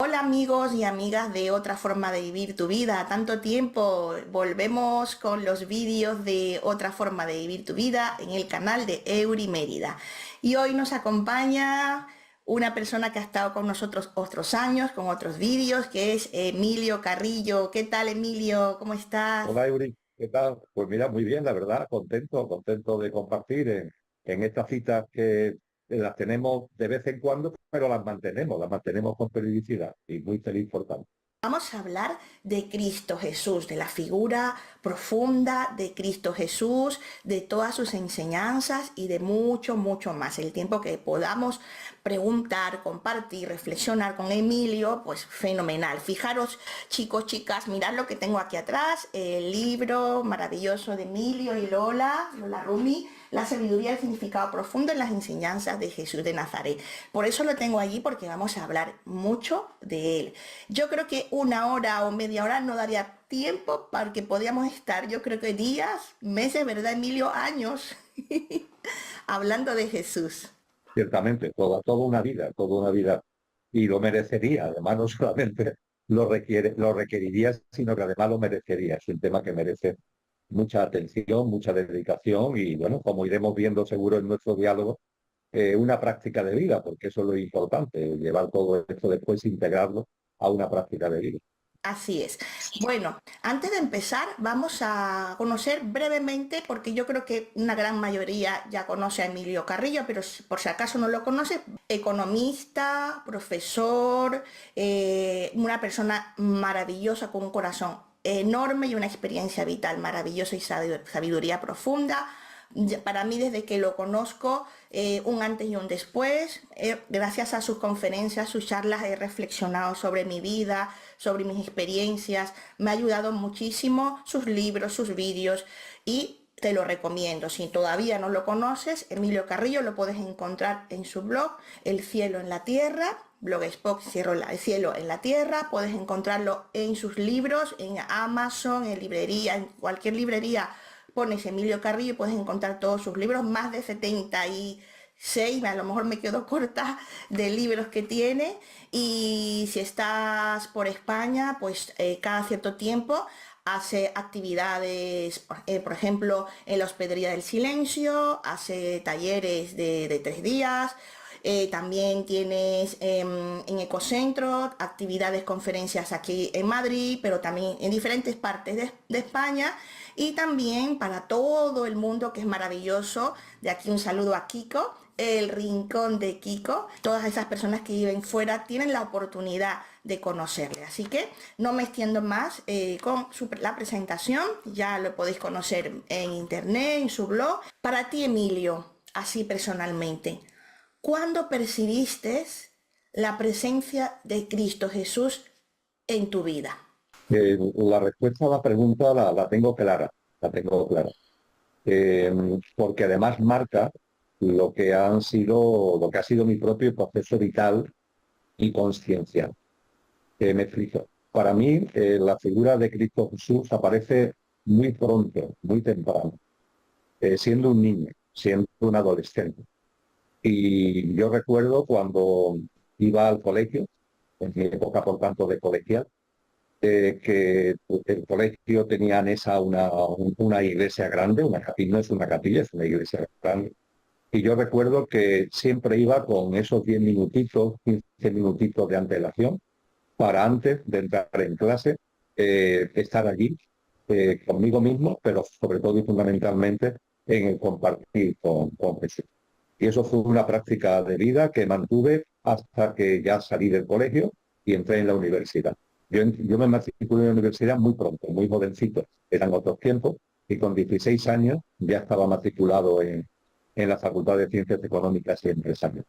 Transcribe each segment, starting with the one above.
Hola amigos y amigas de Otra Forma de Vivir tu Vida. Tanto tiempo, volvemos con los vídeos de Otra Forma de Vivir tu Vida en el canal de Euri Mérida. Y hoy nos acompaña una persona que ha estado con nosotros otros años, con otros vídeos, que es Emilio Carrillo. ¿Qué tal, Emilio? ¿Cómo estás? Hola, Eury, ¿qué tal? Pues mira, muy bien, la verdad, contento de compartir en estas citas que las tenemos de vez en cuando, pero las mantenemos con periodicidad y muy feliz por tanto. Vamos a hablar de Cristo Jesús, de la figura profunda de Cristo Jesús, de todas sus enseñanzas y de mucho, mucho más. El tiempo que podamos preguntar, compartir, reflexionar con Emilio, pues fenomenal. Fijaros, chicos, chicas, mirad lo que tengo aquí atrás, el libro maravilloso de Emilio y Lola Rumi, La sabiduría y el significado profundo en las enseñanzas de Jesús de Nazaret. Por eso lo tengo allí, porque vamos a hablar mucho de él. Yo creo que una hora o media hora no daría tiempo para que podíamos estar, yo creo que días, meses, ¿verdad, Emilio? Años hablando de Jesús. Ciertamente, toda una vida, y lo merecería, además no solamente lo requeriría, sino que además lo merecería. Es un tema que merece mucha atención, mucha dedicación y bueno, como iremos viendo seguro en nuestro diálogo, una práctica de vida, porque eso es lo importante, llevar todo esto después, integrarlo a una práctica de vida. Así es. Bueno, antes de empezar, vamos a conocer brevemente, porque yo creo que una gran mayoría ya conoce a Emilio Carrillo, pero por si acaso no lo conoce, economista, profesor, una persona maravillosa con un corazón enorme y una experiencia vital maravillosa y sabiduría profunda. Para mí, desde que lo conozco, un antes y un después, gracias a sus conferencias, sus charlas, he reflexionado sobre mi vida, sobre mis experiencias, me ha ayudado muchísimo sus libros, sus vídeos y te lo recomiendo. Si todavía no lo conoces, Emilio Carrillo lo puedes encontrar en su blog, El cielo en la tierra. Blogspot, el cielo en la tierra, puedes encontrarlo en sus libros, en Amazon, en librería, en cualquier librería pones Emilio Carrillo y puedes encontrar todos sus libros, más de 76, a lo mejor me quedo corta de libros que tiene. Y si estás por España, pues cada cierto tiempo hace actividades, por ejemplo, en la Hospedería del Silencio, hace talleres de 3 días. También tienes en Ecocentro actividades, conferencias aquí en Madrid, pero también en diferentes partes de España y también para todo el mundo, que es maravilloso. De aquí un saludo a Kiko, el rincón de Kiko. Todas esas personas que viven fuera tienen la oportunidad de conocerle. Así que no me extiendo más con la presentación. Ya lo podéis conocer en internet, en su blog. Para ti, Emilio, así personalmente, ¿cuándo percibiste la presencia de Cristo Jesús en tu vida? La respuesta a la pregunta la tengo clara, la tengo clara. Porque además marca lo que ha sido mi propio proceso vital y conciencial. Me explico. Para mí, la figura de Cristo Jesús aparece muy pronto, muy temprano, siendo un niño, siendo un adolescente. Y yo recuerdo cuando iba al colegio, en mi época, por tanto, de colegial, que el colegio tenía anexa una iglesia grande, una capilla, no es una capilla, es una iglesia grande. Y yo recuerdo que siempre iba con esos 10 minutitos, 15 minutitos de antelación para antes de entrar en clase, estar allí conmigo mismo, pero sobre todo y fundamentalmente en el compartir con Jesús. Y eso fue una práctica de vida que mantuve hasta que ya salí del colegio y entré en la universidad. Yo me matriculé en la universidad muy pronto, muy jovencito, eran otros tiempos, y con 16 años ya estaba matriculado en la Facultad de Ciencias Económicas y Empresariales.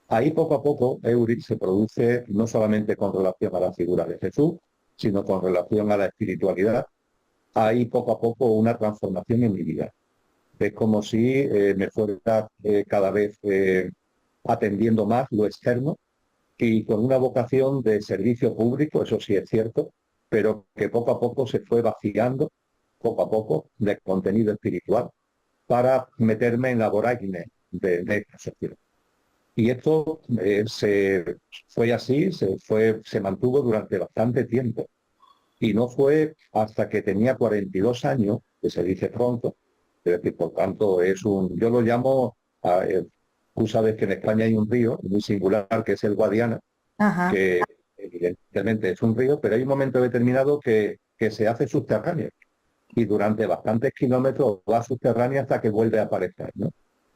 Ahí poco a poco, Eury, se produce no solamente con relación a la figura de Jesús, sino con relación a la espiritualidad. Hay poco a poco una transformación en mi vida. Es como si me fuera cada vez atendiendo más lo externo y con una vocación de servicio público, eso sí es cierto, pero que poco a poco se fue vaciando, poco a poco, de contenido espiritual para meterme en la vorágine de esta sociedad. Y esto fue así, se mantuvo durante bastante tiempo. Y no fue hasta que tenía 42 años, que se dice pronto, es decir, por tanto, yo lo llamo, tú sabes que en España hay un río muy singular que es el Guadiana, Ajá. que evidentemente es un río, pero hay un momento determinado que se hace subterráneo y durante bastantes kilómetros va subterráneo hasta que vuelve a aparecer, ¿no?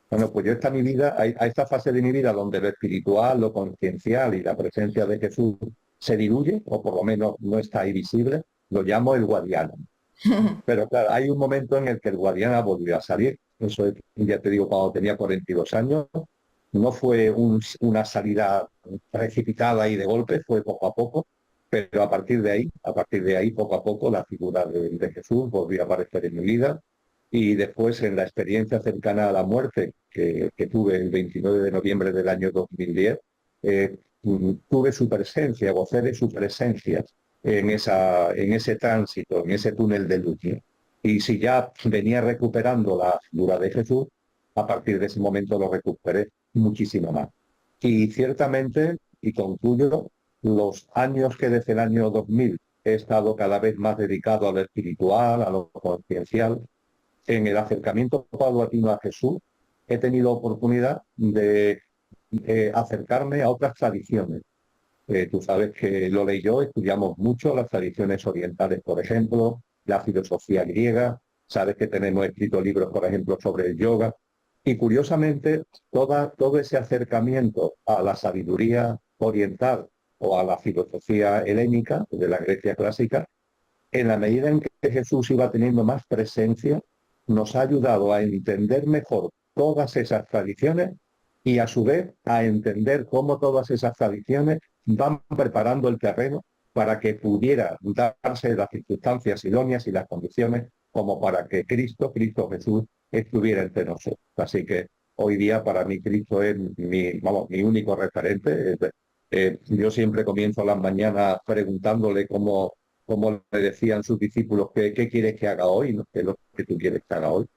Bueno, pues yo mi vida, a esta fase de mi vida donde lo espiritual, lo conciencial y la presencia de Jesús se diluye, o por lo menos no está ahí visible, lo llamo el Guadiana. Pero claro, hay un momento en el que el Guadiana volvió a salir. Eso es, ya te digo, cuando tenía 42 años. No fue una salida precipitada y de golpe, fue poco a poco, pero a partir de ahí, poco a poco, la figura de Jesús volvió a aparecer en mi vida. Y después, en la experiencia cercana a la muerte que tuve el 29 de noviembre del año 2010, tuve su presencia, gocé de su presencia en ese tránsito, en ese túnel de luz, ¿no? Y si ya venía recuperando la figura de Jesús, a partir de ese momento lo recuperé muchísimo más. Y ciertamente, y concluyo, los años que desde el año 2000 he estado cada vez más dedicado a lo espiritual, a lo conciencial, en el acercamiento paulatino a Jesús, he tenido oportunidad de acercarme a otras tradiciones. Tú sabes que Lola y yo estudiamos mucho las tradiciones orientales, por ejemplo, la filosofía griega, sabes que tenemos escritos libros, por ejemplo, sobre el yoga, y curiosamente todo ese acercamiento a la sabiduría oriental o a la filosofía helénica de la Grecia clásica, en la medida en que Jesús iba teniendo más presencia, nos ha ayudado a entender mejor todas esas tradiciones y a su vez a entender cómo todas esas tradiciones van preparando el terreno para que pudiera darse las circunstancias idóneas y las condiciones como para que Cristo Jesús, estuviera entre nosotros. Así que hoy día para mí Cristo es mi único referente. Yo siempre comienzo las mañanas preguntándole como le decían sus discípulos, ¿qué quieres que haga hoy? ¿No? ¿Qué es lo que tú quieres que haga hoy?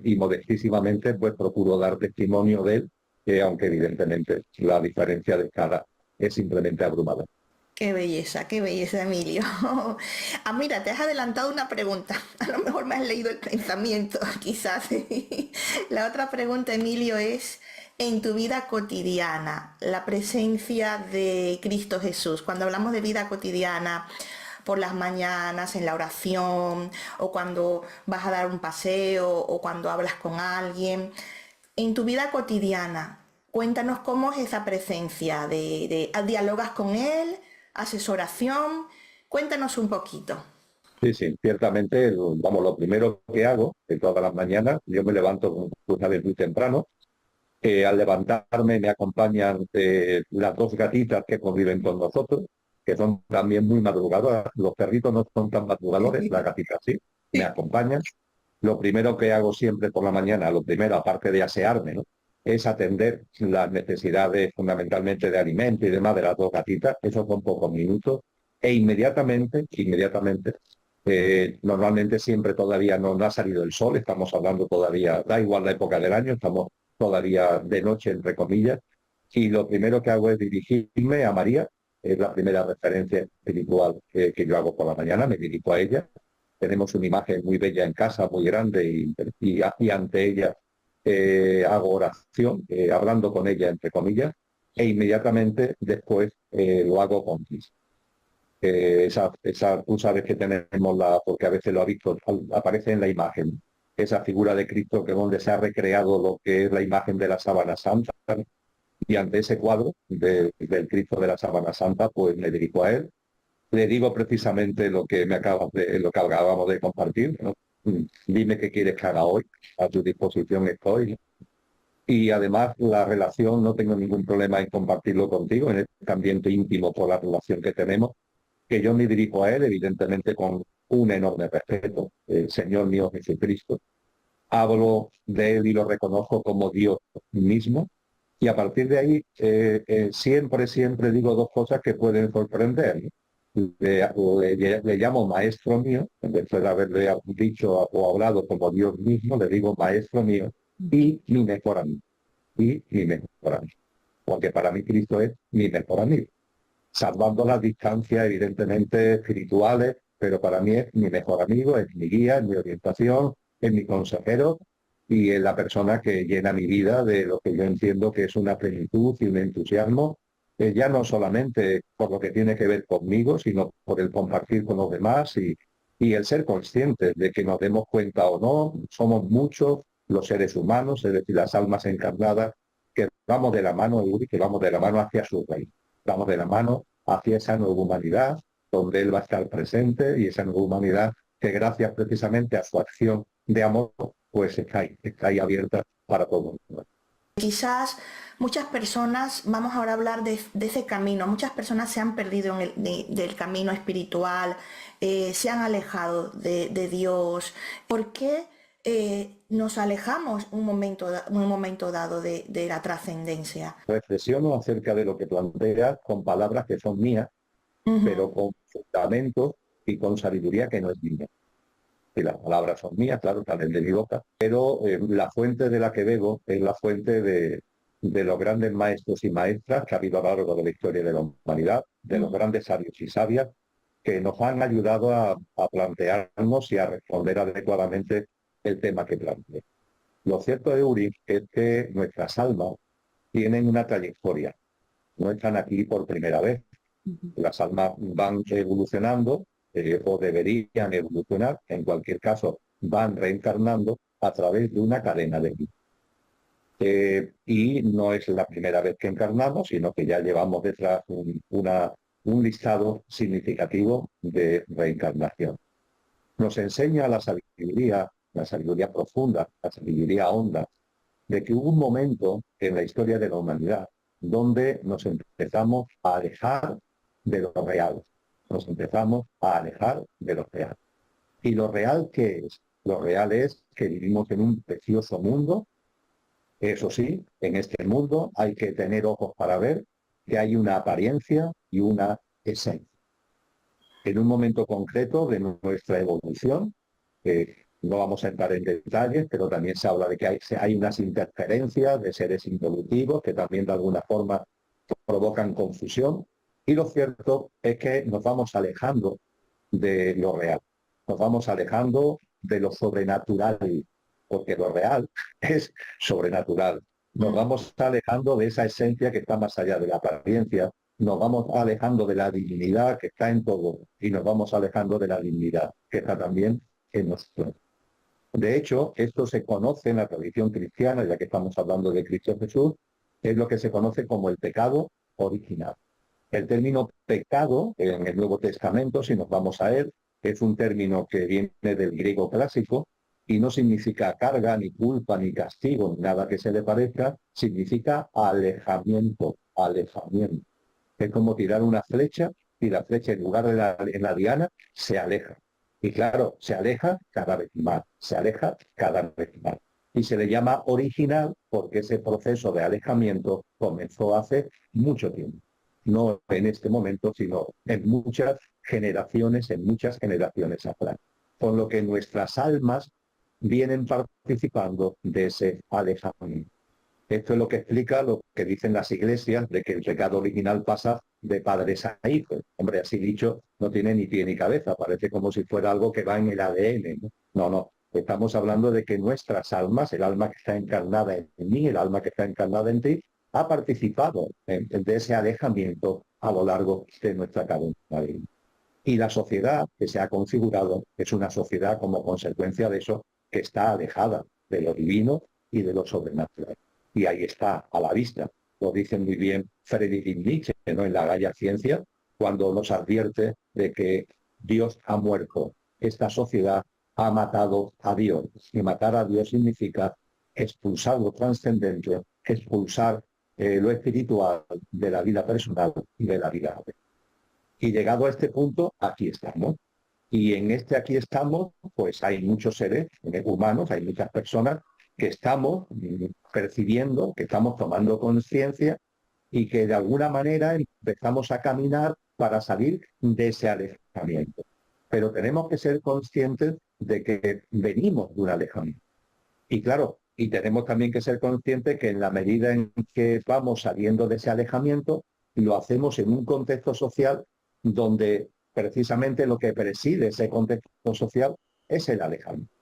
Y modestísimamente, pues procuro dar testimonio de él, aunque evidentemente la diferencia de cara es simplemente abrumadora. Qué belleza, Emilio. Ah, mira, te has adelantado una pregunta. A lo mejor me has leído el pensamiento, quizás. La otra pregunta, Emilio, es, en tu vida cotidiana, la presencia de Cristo Jesús. Cuando hablamos de vida cotidiana, por las mañanas, en la oración, o cuando vas a dar un paseo, o cuando hablas con alguien. En tu vida cotidiana, cuéntanos cómo es esa presencia dialogas con él, haces oración, cuéntanos un poquito. Sí, sí, ciertamente, vamos, lo primero que hago, que todas las mañanas, yo me levanto una vez muy temprano. Al levantarme me acompañan las dos gatitas que conviven con nosotros, que son también muy madrugadoras. Los perritos no son tan madrugadores, las gatitas sí, me acompañan. Lo primero que hago siempre por la mañana, lo primero, aparte de asearme, ¿no? Es atender las necesidades fundamentalmente de alimento y demás de las dos gatitas. Eso son pocos minutos. E inmediatamente, normalmente siempre todavía no ha salido el sol, estamos hablando todavía, da igual la época del año, estamos todavía de noche, entre comillas, y lo primero que hago es dirigirme a María, es la primera referencia espiritual que yo hago por la mañana, me dirijo a ella. Tenemos una imagen muy bella en casa, muy grande, y ante ella hago oración, hablando con ella, entre comillas, e inmediatamente después lo hago con Cristo. Tú sabes que tenemos porque a veces lo ha visto, aparece en la imagen, esa figura de Cristo que donde se ha recreado lo que es la imagen de la sábana santa, y ante ese cuadro del Cristo de la sábana santa, pues me dirijo a él, le digo precisamente lo que acabamos de compartir, ¿no? Dime qué quieres que haga hoy, a tu disposición estoy. Y además la relación, no tengo ningún problema en compartirlo contigo, en este ambiente íntimo por la relación que tenemos, que yo me dirijo a él, evidentemente con un enorme respeto, el Señor mío Jesucristo. Hablo de él y lo reconozco como Dios mismo. Y a partir de ahí, siempre digo dos cosas que pueden sorprender, ¿no? Le llamo maestro mío, en vez de haberle dicho o hablado como Dios mismo, le digo maestro mío y mi mejor amigo. Y mi mejor amigo. porque para mí Cristo es mi mejor amigo, salvando las distancias evidentemente espirituales, pero para mí es mi mejor amigo, es mi guía, es mi orientación, es mi consejero y es la persona que llena mi vida de lo que yo entiendo que es una plenitud y un entusiasmo, ya no solamente por lo que tiene que ver conmigo, sino por el compartir con los demás y el ser conscientes de que nos demos cuenta o no, somos muchos los seres humanos, es decir, las almas encarnadas, que vamos de la mano, Uri, que vamos de la mano hacia su reino, vamos de la mano hacia esa nueva humanidad, donde Él va a estar presente y esa nueva humanidad que gracias precisamente a su acción de amor, pues está ahí abierta para todo el mundo. Quizás muchas personas, vamos ahora a hablar de ese camino, muchas personas se han perdido del camino espiritual, se han alejado de Dios. ¿Por qué nos alejamos un momento dado de la trascendencia? Reflexiono acerca de lo que planteas con palabras que son mías, Ujú. pero con fundamento y con sabiduría que no es mía. Y las palabras son mías, claro, salen de mi boca, pero la fuente de la que bebo es la fuente de los grandes maestros y maestras que ha habido a lo largo de la historia de la humanidad, de los Mm. grandes sabios y sabias, que nos han ayudado a plantearnos y a responder adecuadamente el tema que planteé. Lo cierto de Uri es que nuestras almas tienen una trayectoria, no están aquí por primera vez. Ujú. Las almas van evolucionando o deberían evolucionar, en cualquier caso van reencarnando a través de una cadena de vida. Y no es la primera vez que encarnamos, sino que ya llevamos detrás un listado significativo de reencarnación. Nos enseña la sabiduría profunda, la sabiduría honda, de que hubo un momento en la historia de la humanidad donde nos empezamos a alejar de lo real. Nos empezamos a alejar de lo real. ¿Y lo real qué es? Lo real es que vivimos en un precioso mundo. Eso sí, en este mundo hay que tener ojos para ver que hay una apariencia y una esencia. En un momento concreto de nuestra evolución, no vamos a entrar en detalles, pero también se habla de que hay unas interferencias de seres involutivos que también de alguna forma provocan confusión. Y lo cierto es que nos vamos alejando de lo real, nos vamos alejando de lo sobrenatural, porque lo real es sobrenatural. Nos Mm. vamos alejando de esa esencia que está más allá de la apariencia, nos vamos alejando de la divinidad que está en todo y nos vamos alejando de la divinidad que está también en nosotros. De hecho, esto se conoce en la tradición cristiana, ya que estamos hablando de Cristo Jesús, es lo que se conoce como el pecado original. El término pecado en el Nuevo Testamento, si nos vamos a él, es un término que viene del griego clásico y no significa carga, ni culpa, ni castigo, ni nada que se le parezca, significa alejamiento, alejamiento. Es como tirar una flecha y la flecha en lugar de en la diana se aleja. Y claro, se aleja cada vez más, se aleja cada vez más. Y se le llama original porque ese proceso de alejamiento comenzó hace mucho tiempo. No en este momento, sino en muchas generaciones atrás. Con lo que nuestras almas vienen participando de ese alejamiento. Esto es lo que explica lo que dicen las iglesias de que el pecado original pasa de padres a hijos. Hombre, así dicho, no tiene ni pie ni cabeza, parece como si fuera algo que va en el ADN. No, no. Estamos hablando de que nuestras almas, el alma que está encarnada en mí, el alma que está encarnada en ti, ha participado de ese alejamiento a lo largo de nuestra cadena. Y la sociedad que se ha configurado es una sociedad como consecuencia de eso que está alejada de lo divino y de lo sobrenatural. Y ahí está, a la vista. Lo dice muy bien Friedrich Nietzsche, ¿no? En la Gaia Ciencia, cuando nos advierte de que Dios ha muerto. Esta sociedad ha matado a Dios. Y matar a Dios significa expulsar lo trascendente, expulsar lo espiritual de la vida personal y de la vida. Y llegado a este punto, aquí estamos. Y en este aquí estamos, pues hay muchos seres humanos, hay muchas personas que estamos percibiendo, que estamos tomando conciencia y que de alguna manera empezamos a caminar para salir de ese alejamiento. Pero tenemos que ser conscientes de que venimos de un alejamiento. Y claro, Y tenemos también que ser conscientes que en la medida en que vamos saliendo de ese alejamiento, lo hacemos en un contexto social donde precisamente lo que preside ese contexto social es el alejamiento.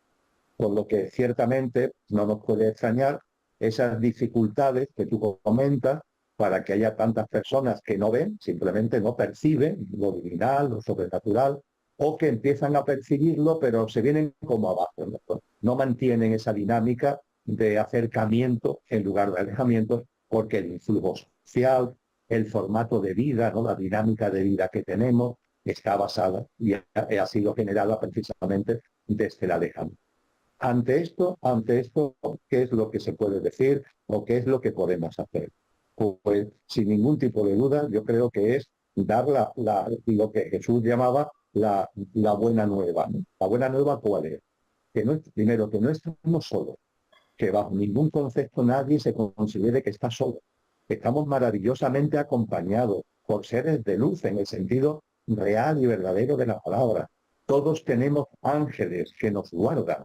Por lo que ciertamente no nos puede extrañar esas dificultades que tú comentas para que haya tantas personas que no ven, simplemente no perciben lo divinal, lo sobrenatural, o que empiezan a percibirlo, pero se vienen como abajo, no mantienen esa dinámica de acercamiento en lugar de alejamiento, porque el influjo social, el formato de vida, ¿no? La dinámica de vida que tenemos está basada y ha sido generada precisamente desde el alejamiento. Ante esto, ¿qué es lo que se puede decir o qué es lo que podemos hacer? Pues sin ningún tipo de duda, yo creo que es dar lo que Jesús llamaba la buena nueva. ¿La buena nueva cuál es? Que no, primero, que no estamos solos, que bajo ningún concepto nadie se considere que está solo. Estamos maravillosamente acompañados por seres de luz en el sentido real y verdadero de la palabra. Todos tenemos ángeles que nos guardan.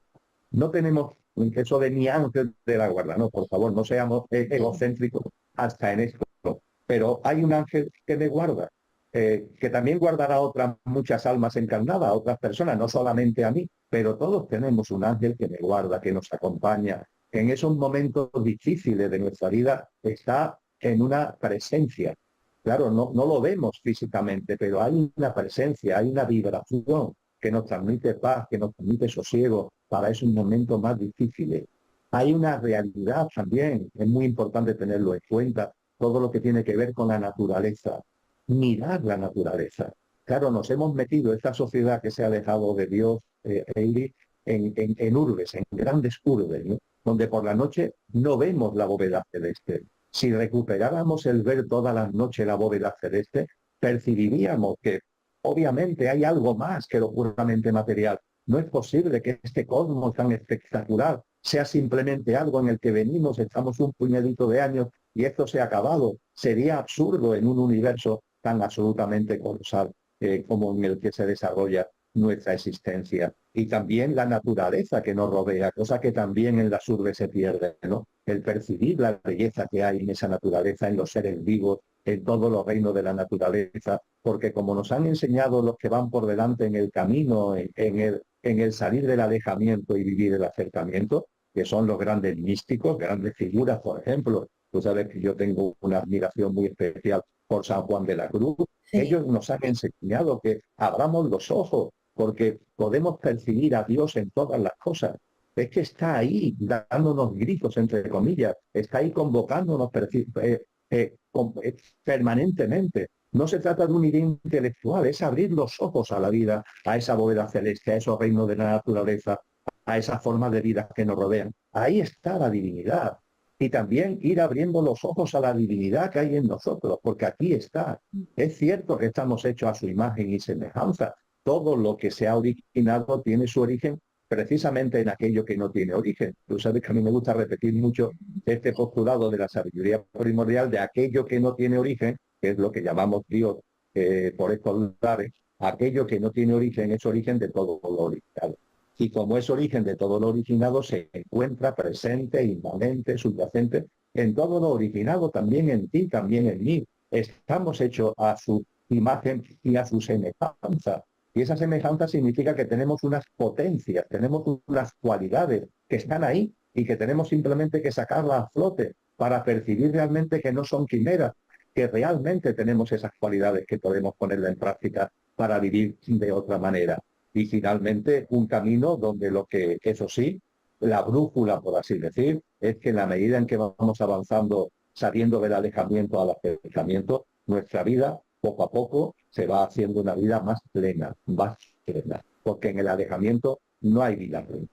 No tenemos eso de ni ángel de la guarda, no, por favor, no seamos egocéntricos hasta en esto. Pero hay un ángel que me guarda, que también guardará a otras muchas almas encarnadas, a otras personas, no solamente a mí, pero todos tenemos un ángel que me guarda, que nos acompaña. En esos momentos difíciles de nuestra vida está en una presencia. Claro, no lo vemos físicamente, pero hay una presencia, hay una vibración que nos transmite paz, que nos transmite sosiego para esos momentos más difíciles. Hay una realidad también, es muy importante tenerlo en cuenta, todo lo que tiene que ver con la naturaleza. Mirar la naturaleza. Claro, nos hemos metido, esta sociedad que se ha dejado de Dios, Eili, en urbes, en grandes urbes, ¿no? Donde por la noche no vemos la bóveda celeste. Si recuperáramos el ver todas las noches la bóveda celeste, percibiríamos que obviamente hay algo más que lo puramente material. No es posible que este cosmos tan espectacular sea simplemente algo en el que venimos, estamos un puñadito de años y esto se ha acabado. Sería absurdo en un universo tan absolutamente colosal como en el que se desarrolla nuestra existencia. Y también la naturaleza que nos rodea, cosa que también en las urbes se pierde, ¿no? El percibir la belleza que hay en esa naturaleza, en los seres vivos, en todos los reinos de la naturaleza, porque como nos han enseñado los que van por delante en el camino, en el salir del alejamiento y vivir el acercamiento, que son los grandes místicos, grandes figuras, por ejemplo. Tú sabes que yo tengo una admiración muy especial por San Juan de la Cruz. Sí. Ellos nos han enseñado que abramos los ojos, porque podemos percibir a Dios en todas las cosas. Es que está ahí dándonos gritos, entre comillas, está ahí convocándonos permanentemente. No se trata de una idea intelectual, es abrir los ojos a la vida, a esa bóveda celeste, a esos reinos de la naturaleza, a esas formas de vida que nos rodean. Ahí está la divinidad. Y también ir abriendo los ojos a la divinidad que hay en nosotros, porque aquí está. Es cierto que estamos hechos a su imagen y semejanza. Todo lo que se ha originado tiene su origen precisamente en aquello que no tiene origen. Tú sabes que a mí me gusta repetir mucho este postulado de la sabiduría primordial de aquello que no tiene origen, que es lo que llamamos Dios por estos lugares. Aquello que no tiene origen es origen de todo lo originado. Y como es origen de todo lo originado, se encuentra presente, inmanente, subyacente en todo lo originado, también en ti, también en mí. Estamos hechos a su imagen y a su semejanza. Y esa semejanza significa que tenemos unas potencias, tenemos unas cualidades que están ahí y que tenemos simplemente que sacarlas a flote para percibir realmente que no son quimeras, que realmente tenemos esas cualidades que podemos ponerla en práctica para vivir de otra manera. Y finalmente un camino donde lo que, eso sí, la brújula, por así decir, es que en la medida en que vamos avanzando, saliendo del alejamiento al acercamiento, nuestra vida poco a poco se va haciendo una vida más plena, porque en el alejamiento no hay vida plena.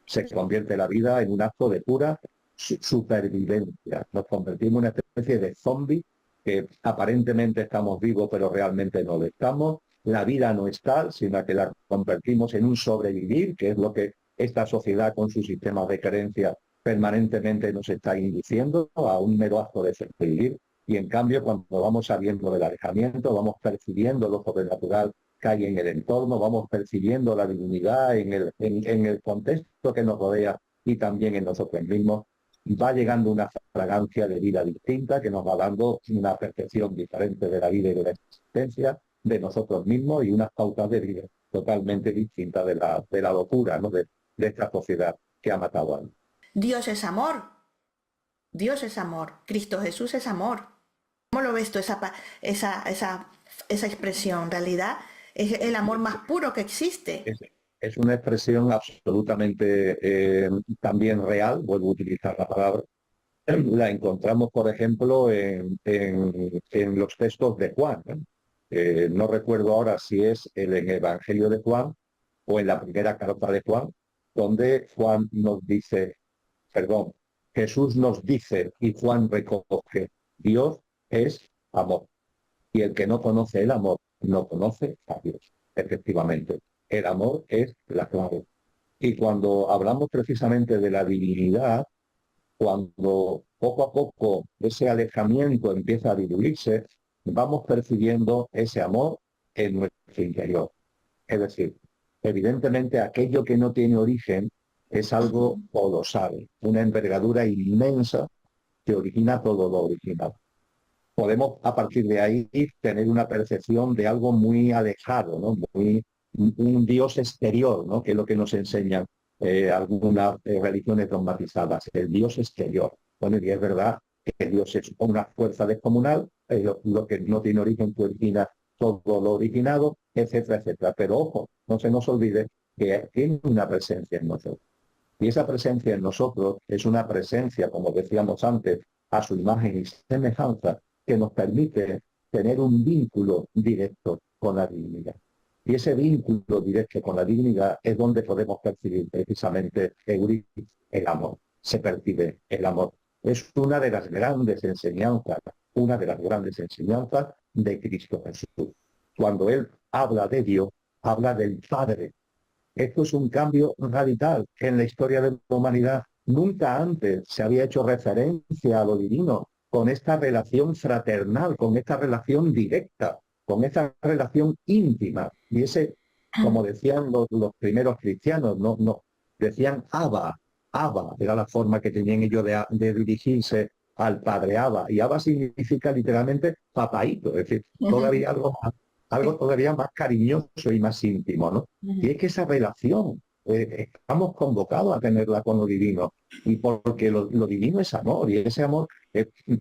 Se convierte la vida en un acto de pura supervivencia. Nos convertimos en una especie de zombie que aparentemente estamos vivos, pero realmente no lo estamos. La vida no es tal, sino que la convertimos en un sobrevivir, que es lo que esta sociedad con sus sistemas de creencia permanentemente nos está induciendo a un mero acto de sobrevivir. Y en cambio, cuando vamos saliendo del alejamiento, vamos percibiendo lo sobrenatural que hay en el entorno, vamos percibiendo la divinidad en el contexto que nos rodea, y también en nosotros mismos, va llegando una fragancia de vida distinta que nos va dando una percepción diferente de la vida y de la existencia, de nosotros mismos y unas pautas de vida totalmente distintas de la locura, ¿no? De esta sociedad que ha matado a alguien. Dios es amor, Dios es amor, Cristo Jesús es amor. ¿Cómo lo ves tú esa expresión? En realidad es el amor más puro que existe. Es una expresión absolutamente también real, vuelvo a utilizar la palabra. La encontramos, por ejemplo, en los textos de Juan, ¿no? No recuerdo ahora si es en el Evangelio de Juan o en la primera carta de Juan, donde Juan nos dice, perdón, Jesús nos dice y Juan recoge, Dios es amor. Y el que no conoce el amor, no conoce a Dios. Efectivamente, el amor es la clave. Y cuando hablamos precisamente de la divinidad, cuando poco a poco ese alejamiento empieza a diluirse, vamos percibiendo ese amor en nuestro interior. Es decir, evidentemente aquello que no tiene origen es algo colosal, una envergadura inmensa que origina todo lo original. Podemos a partir de ahí tener una percepción de algo muy alejado, ¿no? Un Dios exterior, ¿no? Que es lo que nos enseñan algunas religiones dogmatizadas, el Dios exterior. Bueno, y es verdad que Dios es una fuerza descomunal, lo que no tiene origen que origina todo lo originado, etcétera, etcétera. Pero ojo, no se nos olvide que tiene una presencia en nosotros. Y esa presencia en nosotros es una presencia, como decíamos antes, a su imagen y semejanza, que nos permite tener un vínculo directo con la divinidad. Y ese vínculo directo con la divinidad es donde podemos percibir precisamente el amor. Se percibe el amor. Es una de las grandes enseñanzas, de Cristo Jesús. Cuando Él habla de Dios, habla del Padre. Esto es un cambio radical que en la historia de la humanidad nunca antes se había hecho referencia a lo divino con esta relación fraternal, con esta relación directa, con esta relación íntima. Y ese, como decían los primeros cristianos, no decían Abba, Abba, era la forma que tenían ellos de dirigirse al Padre Abba. Y Abba significa literalmente papaíto, es decir, todavía algo todavía más cariñoso y más íntimo, ¿no? Y es que esa relación estamos convocados a tenerla con lo divino, y porque lo divino es amor, y ese amor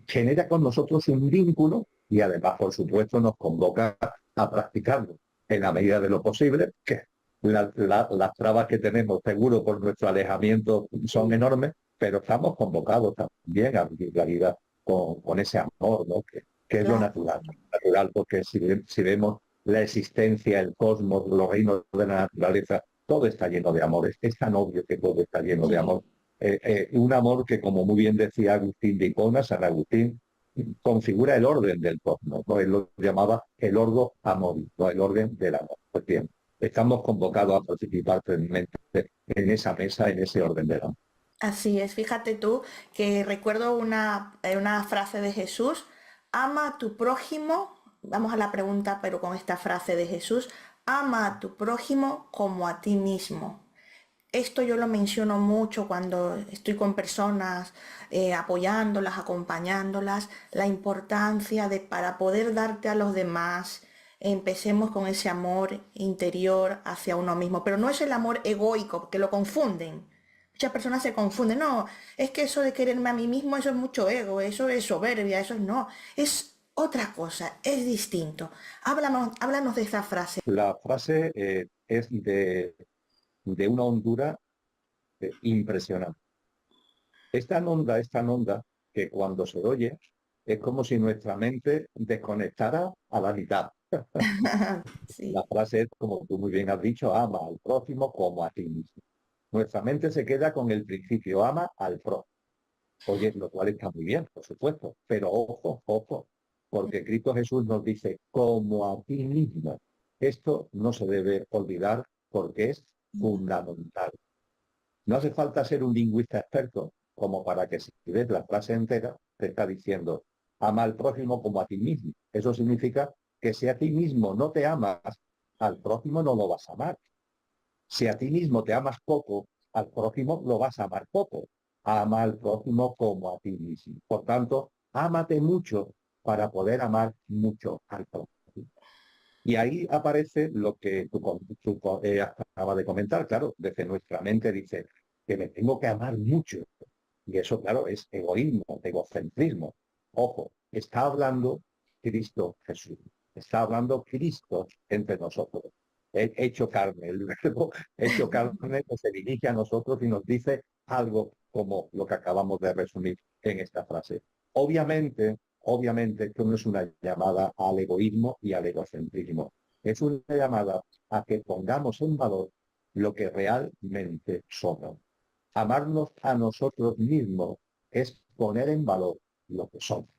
genera con nosotros un vínculo y además, por supuesto, nos convoca a practicarlo en la medida de lo posible, que las trabas que tenemos seguro por nuestro alejamiento son enormes, pero estamos convocados también a vivir la vida con ese amor, ¿no? Que es lo natural, porque si vemos la existencia, el cosmos, los reinos de la naturaleza, todo está lleno de amor. Es tan obvio que todo está lleno de amor. Un amor que, como muy bien decía Agustín de Hipona, San Agustín, configura el orden del cosmos, ¿no? Él lo llamaba el ordo amori, ¿no? El orden del amor. Pues bien, estamos convocados a participar plenamente en esa mesa, en ese orden del amor. Así es, fíjate tú que recuerdo una frase de Jesús, ama a tu prójimo, vamos a la pregunta, pero con esta frase de Jesús, ama a tu prójimo como a ti mismo. Esto yo lo menciono mucho cuando estoy con personas, apoyándolas, acompañándolas, la importancia de para poder darte a los demás, empecemos con ese amor interior hacia uno mismo, pero no es el amor egoico, que lo confunden. Muchas personas se confunden, no, es que eso de quererme a mí mismo, eso es mucho ego, eso es soberbia, eso es no, es otra cosa, es distinto. Háblanos de esa frase. La frase es de una hondura impresionante. Es tan honda que cuando se oye es como si nuestra mente desconectara a la mitad. La Sí. frase es, como tú muy bien has dicho, ama al prójimo como a ti mismo. Nuestra mente se queda con el principio, ama al prójimo. Oye, lo cual está muy bien, por supuesto, pero ojo, ojo, porque Cristo Jesús nos dice, como a ti mismo. Esto no se debe olvidar porque es fundamental. No hace falta ser un lingüista experto como para que si ves la frase entera te está diciendo ama al prójimo como a ti mismo. Eso significa que si a ti mismo no te amas, al prójimo no lo vas a amar. Si a ti mismo te amas poco, al prójimo lo vas a amar poco. Ama al prójimo como a ti mismo. Por tanto, ámate mucho para poder amar mucho al prójimo. Y ahí aparece lo que tú acabas de comentar, claro, desde nuestra mente dice que me tengo que amar mucho. Y eso, claro, es egoísmo, egocentrismo. Ojo, está hablando Cristo Jesús. Está hablando Cristo entre nosotros. El hecho carne, el verbo hecho carne que se dirige a nosotros y nos dice algo como lo que acabamos de resumir en esta frase. Obviamente, esto no es una llamada al egoísmo y al egocentrismo. Es una llamada a que pongamos en valor lo que realmente somos. Amarnos a nosotros mismos es poner en valor lo que somos.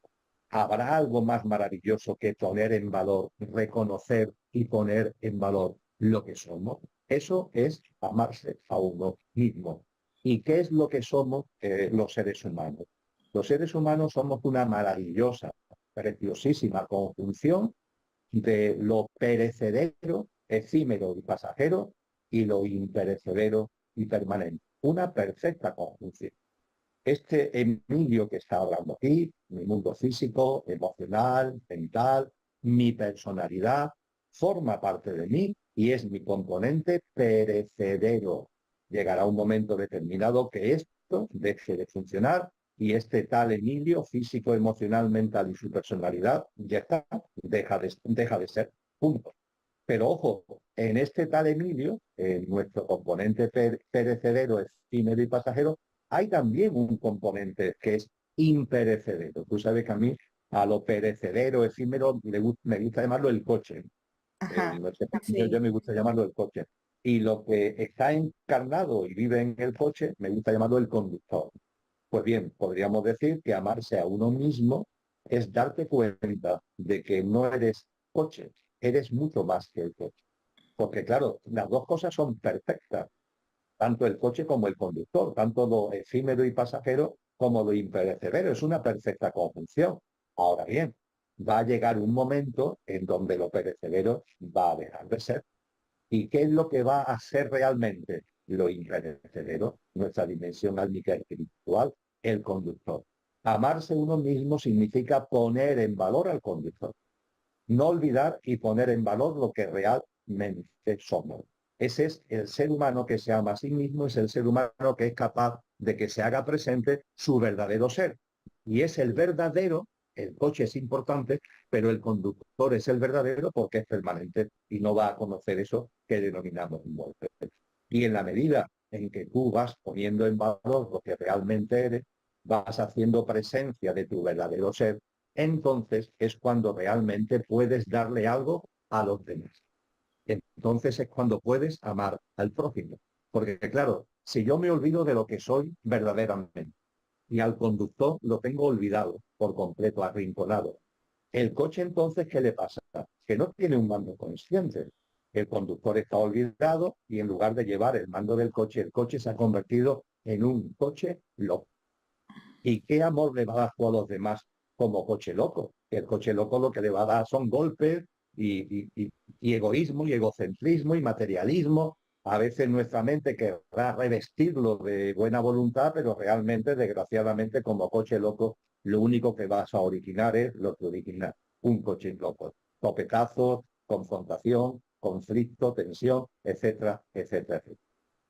¿Habrá algo más maravilloso que poner en valor, reconocer y poner en valor lo que somos? Eso es amarse a uno mismo. ¿Y qué es lo que somos los seres humanos? Los seres humanos somos una maravillosa, preciosísima conjunción de lo perecedero, efímero y pasajero y lo imperecedero y permanente. Una perfecta conjunción. Este Emilio que está hablando aquí, mi mundo físico, emocional, mental, mi personalidad, forma parte de mí y es mi componente perecedero. Llegará un momento determinado que esto deje de funcionar y este tal Emilio, físico, emocional, mental y su personalidad, ya está, deja de ser. Punto. Pero ojo, en este tal Emilio, en nuestro componente perecedero, efímero y pasajero, hay también un componente que es imperecedero. Tú sabes que a mí, a lo perecedero, efímero, me gusta llamarlo el coche. Ajá, Nuestro pequeño yo sí. me gusta llamarlo el coche. Y lo que está encarnado y vive en el coche, me gusta llamarlo el conductor. Pues bien, podríamos decir que amarse a uno mismo es darte cuenta de que no eres coche, eres mucho más que el coche. Porque claro, las dos cosas son perfectas, tanto el coche como el conductor, tanto lo efímero y pasajero como lo imperecedero. Es una perfecta conjunción. Ahora bien, va a llegar un momento en donde lo perecedero va a dejar de ser. ¿Y qué es lo que va a ser realmente? Lo imperecedero, nuestra dimensión álmica espiritual, el conductor. Amarse uno mismo significa poner en valor al conductor. No olvidar y poner en valor lo que realmente somos. Ese es el ser humano que se ama a sí mismo, es el ser humano que es capaz de que se haga presente su verdadero ser. Y es el verdadero, el coche es importante, pero el conductor es el verdadero porque es permanente y no va a conocer eso que denominamos muerte. Y en la medida en que tú vas poniendo en valor lo que realmente eres, vas haciendo presencia de tu verdadero ser, entonces es cuando realmente puedes darle algo a los demás. Entonces es cuando puedes amar al prójimo. Porque claro, si yo me olvido de lo que soy verdaderamente y al conductor lo tengo olvidado por completo, arrinconado, el coche entonces, ¿qué le pasa? Que no tiene un mando consciente. El conductor está olvidado y en lugar de llevar el mando del coche, el coche se ha convertido en un coche loco. ¿Y qué amor le va a dar a los demás como coche loco? El coche loco lo que le va a dar son golpes y egoísmo y egocentrismo y materialismo. A veces nuestra mente querrá revestirlo de buena voluntad, pero realmente, desgraciadamente, como coche loco, lo único que vas a originar es lo que origina un coche loco. Topetazos, confrontación, conflicto, tensión, etcétera, etcétera, etcétera.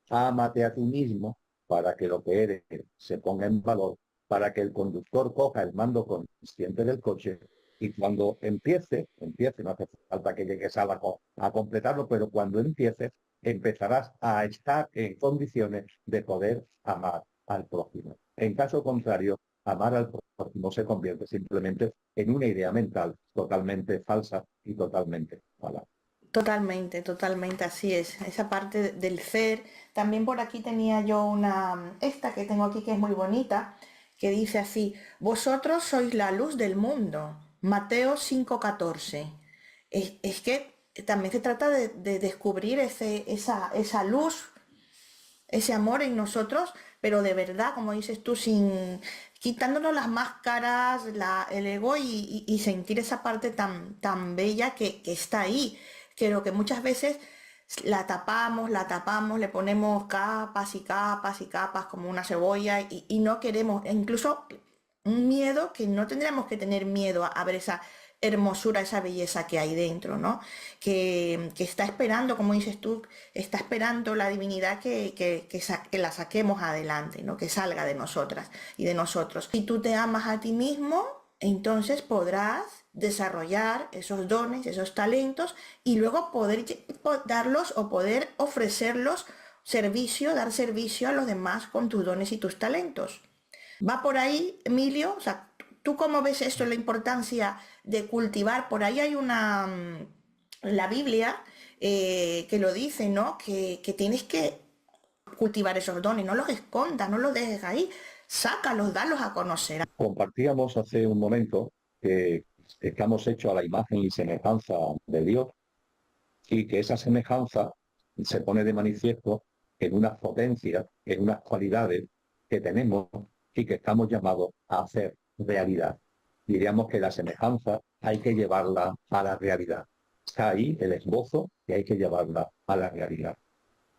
Ámate a ti mismo para que lo que eres se ponga en valor, para que el conductor coja el mando consciente del coche y cuando empiece, no hace falta que llegues a completarlo, pero cuando empieces, empezarás a estar en condiciones de poder amar al prójimo. En caso contrario, amar al prójimo se convierte simplemente en una idea mental totalmente falsa y totalmente falaz. Totalmente, totalmente, así es. Esa parte del ser. También por aquí tenía yo esta que tengo aquí que es muy bonita, que dice así, vosotros sois la luz del mundo. Mateo 5:14. Es que también se trata de descubrir esa luz, ese amor en nosotros, pero de verdad, como dices tú, sin quitándonos las máscaras, el ego y sentir esa parte tan bella que está ahí. Creo que muchas veces la tapamos, le ponemos capas y capas y capas como una cebolla y no queremos, e incluso un miedo que no tendríamos que tener miedo a ver esa hermosura, esa belleza que hay dentro, ¿no? Que está esperando, como dices tú, está esperando la divinidad que la saquemos adelante, ¿no? Que salga de nosotras y de nosotros. Si tú te amas a ti mismo, entonces podrás desarrollar esos dones, esos talentos y luego poder darlos o poder ofrecerlos servicio, dar servicio a los demás con tus dones y tus talentos. ¿Va por ahí, Emilio? O sea, ¿tú cómo ves esto, la importancia de cultivar? Por ahí hay la Biblia que lo dice, ¿no? Que tienes que cultivar esos dones, no los escondas, no los dejes ahí, sácalos, dalos a conocer. Compartíamos hace un momento que estamos hechos a la imagen y semejanza de Dios y que esa semejanza se pone de manifiesto en unas potencias, en unas cualidades que tenemos y que estamos llamados a hacer realidad. Diríamos que la semejanza hay que llevarla a la realidad. Está ahí el esbozo y hay que llevarla a la realidad.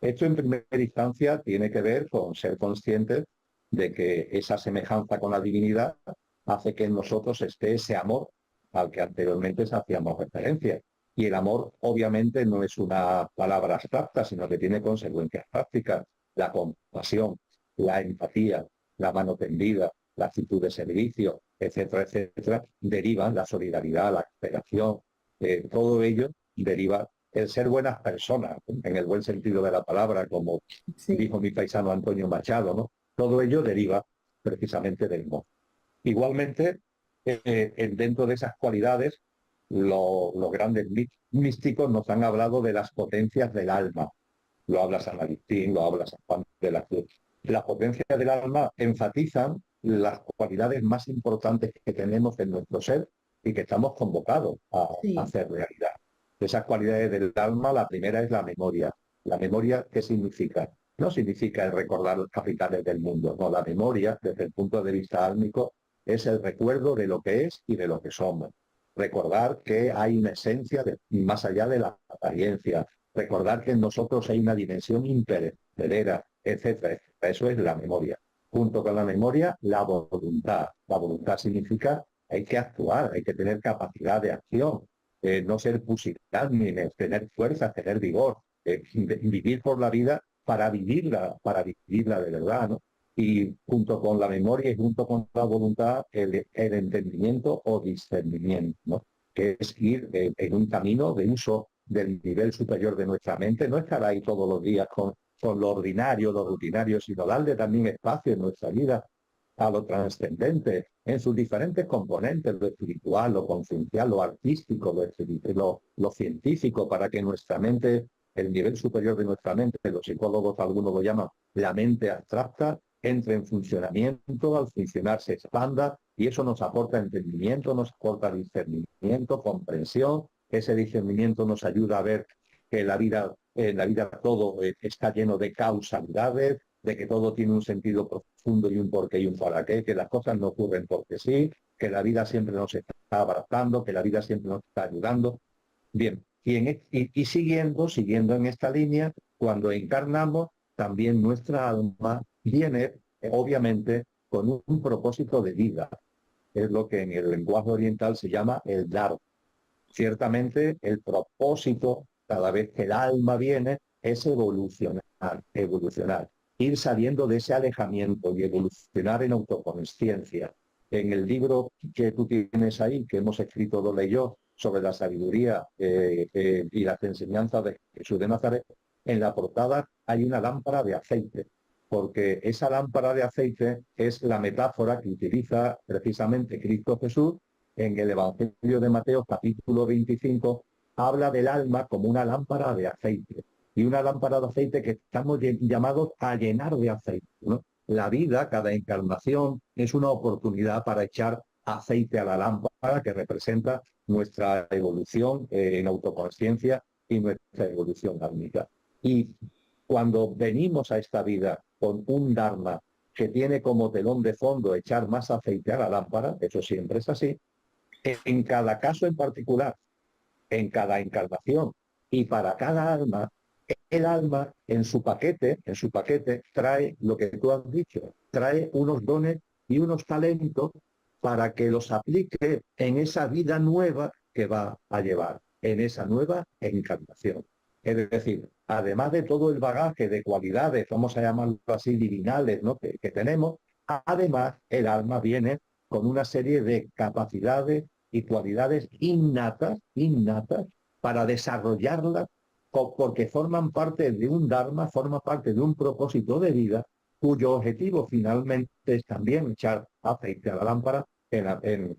Esto en primera instancia tiene que ver con ser conscientes de que esa semejanza con la divinidad hace que en nosotros esté ese amor al que anteriormente hacíamos referencia. Y el amor obviamente no es una palabra abstracta, sino que tiene consecuencias prácticas. La compasión, la empatía, la mano tendida, la actitud de servicio, etcétera, etcétera, derivan la solidaridad, la cooperación, todo ello deriva el ser buenas personas, en el buen sentido de la palabra, como Sí. dijo mi paisano Antonio Machado, ¿no? Todo ello deriva precisamente del amor. Igualmente, dentro de esas cualidades, los grandes místicos nos han hablado de las potencias del alma. Lo habla San Agustín, lo habla San Juan de la Cruz. Las potencias del alma enfatizan las cualidades más importantes que tenemos en nuestro ser y que estamos convocados a Sí. hacer realidad. De esas cualidades del alma, la primera es la memoria. ¿La memoria qué significa? No significa el recordar los capitales del mundo. No, la memoria, desde el punto de vista álmico, es el recuerdo de lo que es y de lo que somos. Recordar que hay una esencia más allá de la apariencia. Recordar que en nosotros hay una dimensión imperecedera, etcétera, etcétera. Eso es la memoria. Junto con la memoria, la voluntad. La voluntad significa hay que actuar, hay que tener capacidad de acción, no ser pusilánimes, tener fuerza, tener vigor, vivir por la vida para vivirla de verdad, ¿no? Y junto con la memoria y junto con la voluntad, el entendimiento o discernimiento, ¿no? Que es ir en un camino de uso del nivel superior de nuestra mente, no estar ahí todos los días con lo ordinario, lo rutinario, sino darle también espacio en nuestra vida a lo trascendente, en sus diferentes componentes, lo espiritual, lo conciencial, lo artístico, lo científico, para que nuestra mente, el nivel superior de nuestra mente, los psicólogos algunos lo llaman la mente abstracta, entre en funcionamiento, al funcionar se expanda y eso nos aporta entendimiento, nos aporta discernimiento, comprensión. Ese discernimiento nos ayuda a ver que en la vida todo está lleno de causalidades, de que todo tiene un sentido profundo y un porqué y un para qué, que las cosas no ocurren porque sí, que la vida siempre nos está abrazando, que la vida siempre nos está ayudando. Bien, y siguiendo en esta línea, cuando encarnamos, también nuestra alma viene, obviamente, con un propósito de vida. Es lo que en el lenguaje oriental se llama el Dharma. Ciertamente, el propósito, cada vez que el alma viene, es evolucionar, ir saliendo de ese alejamiento y evolucionar en autoconsciencia. En el libro que tú tienes ahí, que hemos escrito Lola y yo, sobre la sabiduría y las enseñanzas de Jesús de Nazaret, en la portada hay una lámpara de aceite, porque esa lámpara de aceite es la metáfora que utiliza precisamente Cristo Jesús en el Evangelio de Mateo, capítulo 25, habla del alma como una lámpara de aceite. Y una lámpara de aceite que estamos llamados a llenar de aceite, ¿no? La vida, cada encarnación, es una oportunidad para echar aceite a la lámpara que representa nuestra evolución en autoconsciencia y nuestra evolución álmica. Y cuando venimos a esta vida con un Dharma que tiene como telón de fondo echar más aceite a la lámpara, eso siempre es así, en cada caso en particular, en cada encarnación y para cada alma, el alma en su paquete trae lo que tú has dicho, trae unos dones y unos talentos para que los aplique en esa vida nueva que va a llevar, en esa nueva encarnación. Es decir, además de todo el bagaje de cualidades, vamos a llamarlo así, divinales, ¿no? que tenemos, además el alma viene con una serie de capacidades y cualidades innatas para desarrollarlas porque forman parte de un dharma, forman parte de un propósito de vida cuyo objetivo finalmente es también echar aceite a la lámpara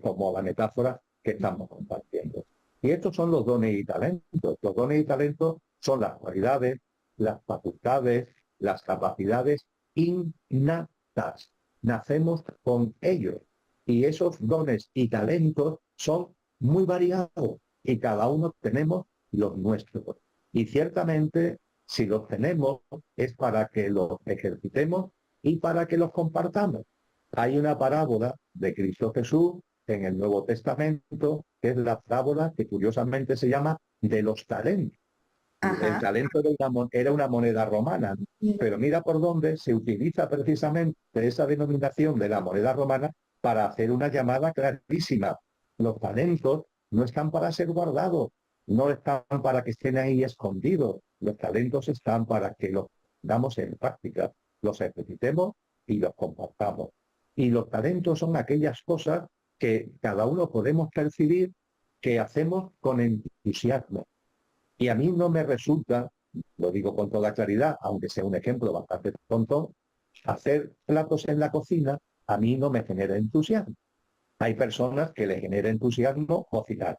como la metáfora que estamos compartiendo. Y estos son los dones y talentos. Los dones y talentos son las cualidades, las facultades, las capacidades innatas. Nacemos con ellos. Y esos dones y talentos son muy variados y cada uno tenemos los nuestros. Y ciertamente, si los tenemos, es para que los ejercitemos y para que los compartamos. Hay una parábola de Cristo Jesús en el Nuevo Testamento, que es la parábola que curiosamente se llama de los talentos. El Ajá. talento era una moneda romana, pero mira por dónde se utiliza precisamente esa denominación de la moneda romana para hacer una llamada clarísima. Los talentos no están para ser guardados, no están para que estén ahí escondidos. Los talentos están para que los damos en práctica, los ejercitemos y los compartamos. Y los talentos son aquellas cosas que cada uno podemos percibir que hacemos con entusiasmo. Y a mí no me resulta, lo digo con toda claridad, aunque sea un ejemplo bastante tonto, hacer platos en la cocina a mí no me genera entusiasmo. Hay personas que le genera entusiasmo cocinar.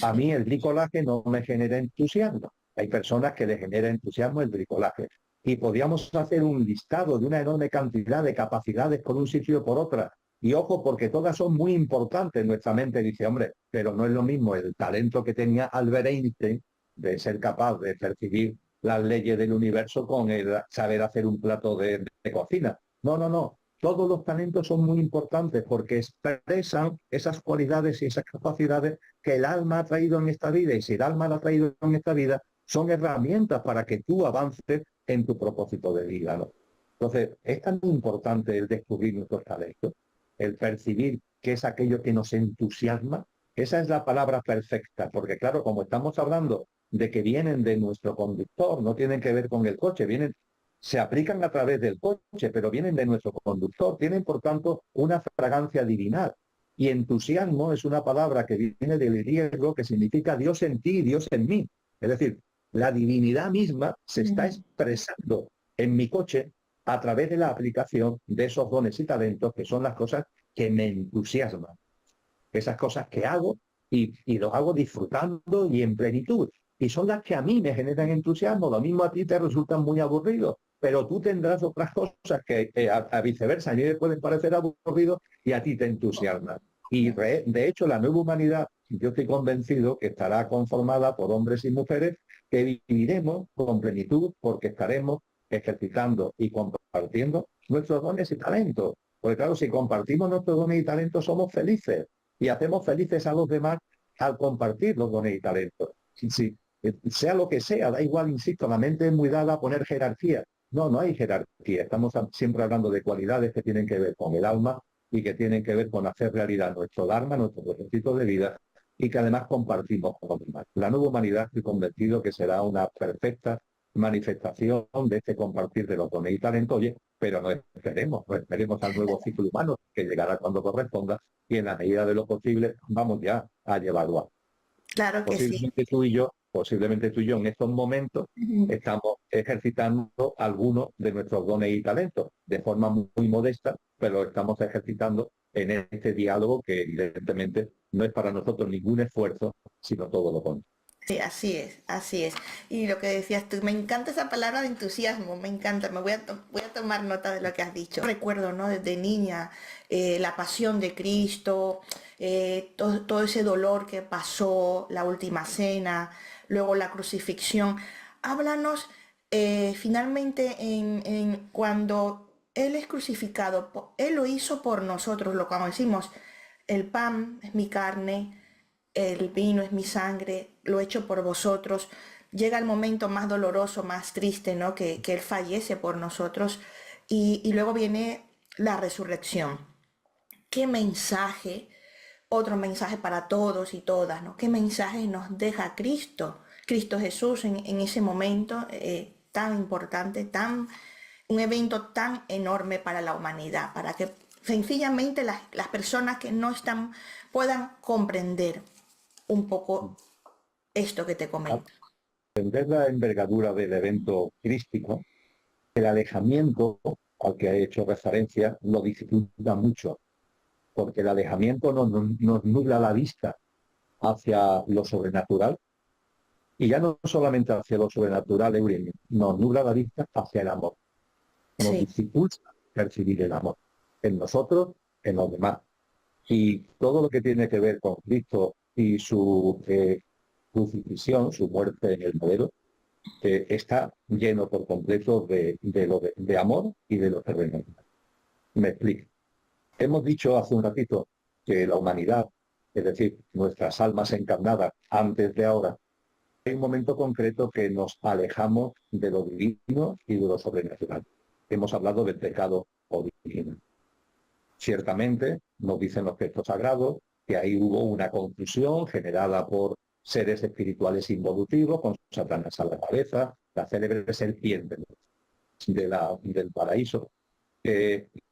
A mí el bricolaje no me genera entusiasmo. Hay personas que le genera entusiasmo el bricolaje. Y podríamos hacer un listado de una enorme cantidad de capacidades por un sitio y por otra. Y ojo, porque todas son muy importantes. Nuestra mente dice, hombre, pero no es lo mismo el talento que tenía Albert Einstein de ser capaz de percibir las leyes del universo con el saber hacer un plato de cocina. No, no, no. Todos los talentos son muy importantes porque expresan esas cualidades y esas capacidades que el alma ha traído en esta vida. Y si el alma la ha traído en esta vida, son herramientas para que tú avances en tu propósito de vida, ¿no? Entonces, es tan importante el descubrir nuestros talentos, el percibir qué es aquello que nos entusiasma. Esa es la palabra perfecta, porque claro, como estamos hablando de que vienen de nuestro conductor, no tienen que ver con el coche, se aplican a través del coche, pero vienen de nuestro conductor, tienen por tanto una fragancia divinal. Y entusiasmo es una palabra que viene del griego que significa Dios en ti, Dios en mí. Es decir, la divinidad misma se está expresando en mi coche a través de la aplicación de esos dones y talentos que son las cosas que me entusiasman. Esas cosas que hago y los hago disfrutando y en plenitud. Y son las que a mí me generan entusiasmo. Lo mismo a ti te resultan muy aburridos, pero tú tendrás otras cosas que a viceversa a mí me pueden parecer aburridos y a ti te entusiasman. Y de hecho la nueva humanidad, yo estoy convencido que estará conformada por hombres y mujeres que viviremos con plenitud porque estaremos ejercitando y compartiendo nuestros dones y talentos. Porque claro, si compartimos nuestros dones y talentos somos felices y hacemos felices a los demás al compartir los dones y talentos. Sí, sea lo que sea, da igual, insisto, la mente es muy dada a poner jerarquía. No, no hay jerarquía. Estamos siempre hablando de cualidades que tienen que ver con el alma y que tienen que ver con hacer realidad nuestro dharma, nuestro propósito de vida y que además compartimos con los demás. La nueva humanidad, estoy convencido que será una perfecta manifestación de este compartir de los dones y talentos. Oye, pero no esperemos al nuevo ciclo humano que llegará cuando corresponda y en la medida de lo posible vamos ya a llevarlo a. Claro que sí. Posiblemente tú y yo en estos momentos estamos ejercitando algunos de nuestros dones y talentos de forma muy modesta, pero estamos ejercitando en este diálogo que evidentemente no es para nosotros ningún esfuerzo, sino todo lo contrario. Sí, así es, así es. Y lo que decías tú, me encanta esa palabra de entusiasmo, me encanta, voy a tomar nota de lo que has dicho. Recuerdo, ¿no? Desde niña, la pasión de Cristo, todo ese dolor que pasó, la última cena, luego la crucifixión. Háblanos finalmente en cuando Él es crucificado, Él lo hizo por nosotros, lo como decimos, el pan es mi carne, el vino es mi sangre, lo he hecho por vosotros. llega el momento más doloroso, más triste, ¿no? Que Él fallece por nosotros y luego viene la resurrección. ¿Qué mensaje? Otro mensaje para todos y todas, ¿no? ¿Qué mensaje nos deja Cristo? Cristo Jesús en ese momento tan importante, un evento tan enorme para la humanidad, para que sencillamente las personas que no están puedan comprender un poco esto que te comento. Entender la envergadura del evento crístico, el alejamiento al que ha hecho referencia lo dificulta mucho, porque el alejamiento nos nubla la vista hacia lo sobrenatural, y ya no solamente hacia lo sobrenatural, Eugenio, nos nubla la vista hacia el amor, nos Sí, dificulta percibir el amor en nosotros, en los demás. Y todo lo que tiene que ver con Cristo y su crucifixión, su muerte en el madero, está lleno por completo de amor y de lo terrenal. Me explico. Hemos dicho hace un ratito que la humanidad, es decir, nuestras almas encarnadas antes de ahora, hay un momento concreto que nos alejamos de lo divino y de lo sobrenatural. Hemos hablado del pecado original. Ciertamente, nos dicen los textos sagrados que ahí hubo una confusión generada por seres espirituales involutivos, con Satanás a la cabeza, la célebre serpiente del paraíso,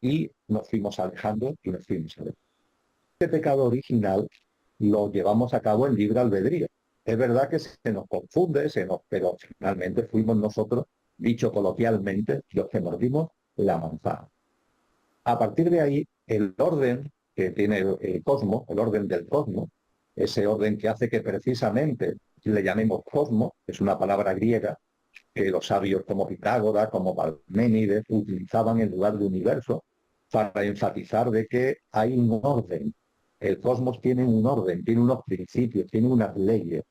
y nos fuimos alejando y nos fuimos alejando. Este pecado original lo llevamos a cabo en libre albedrío. Es verdad que se nos confunde, pero finalmente fuimos nosotros, dicho coloquialmente, los que nos dimos la manzana. A partir de ahí, el orden que tiene el cosmos, el orden del cosmos, ese orden que hace que precisamente le llamemos cosmos, es una palabra griega que los sabios como Pitágoras, como Parménides, utilizaban en lugar de universo para enfatizar de que hay un orden. El cosmos tiene un orden, tiene unos principios, tiene unas leyes.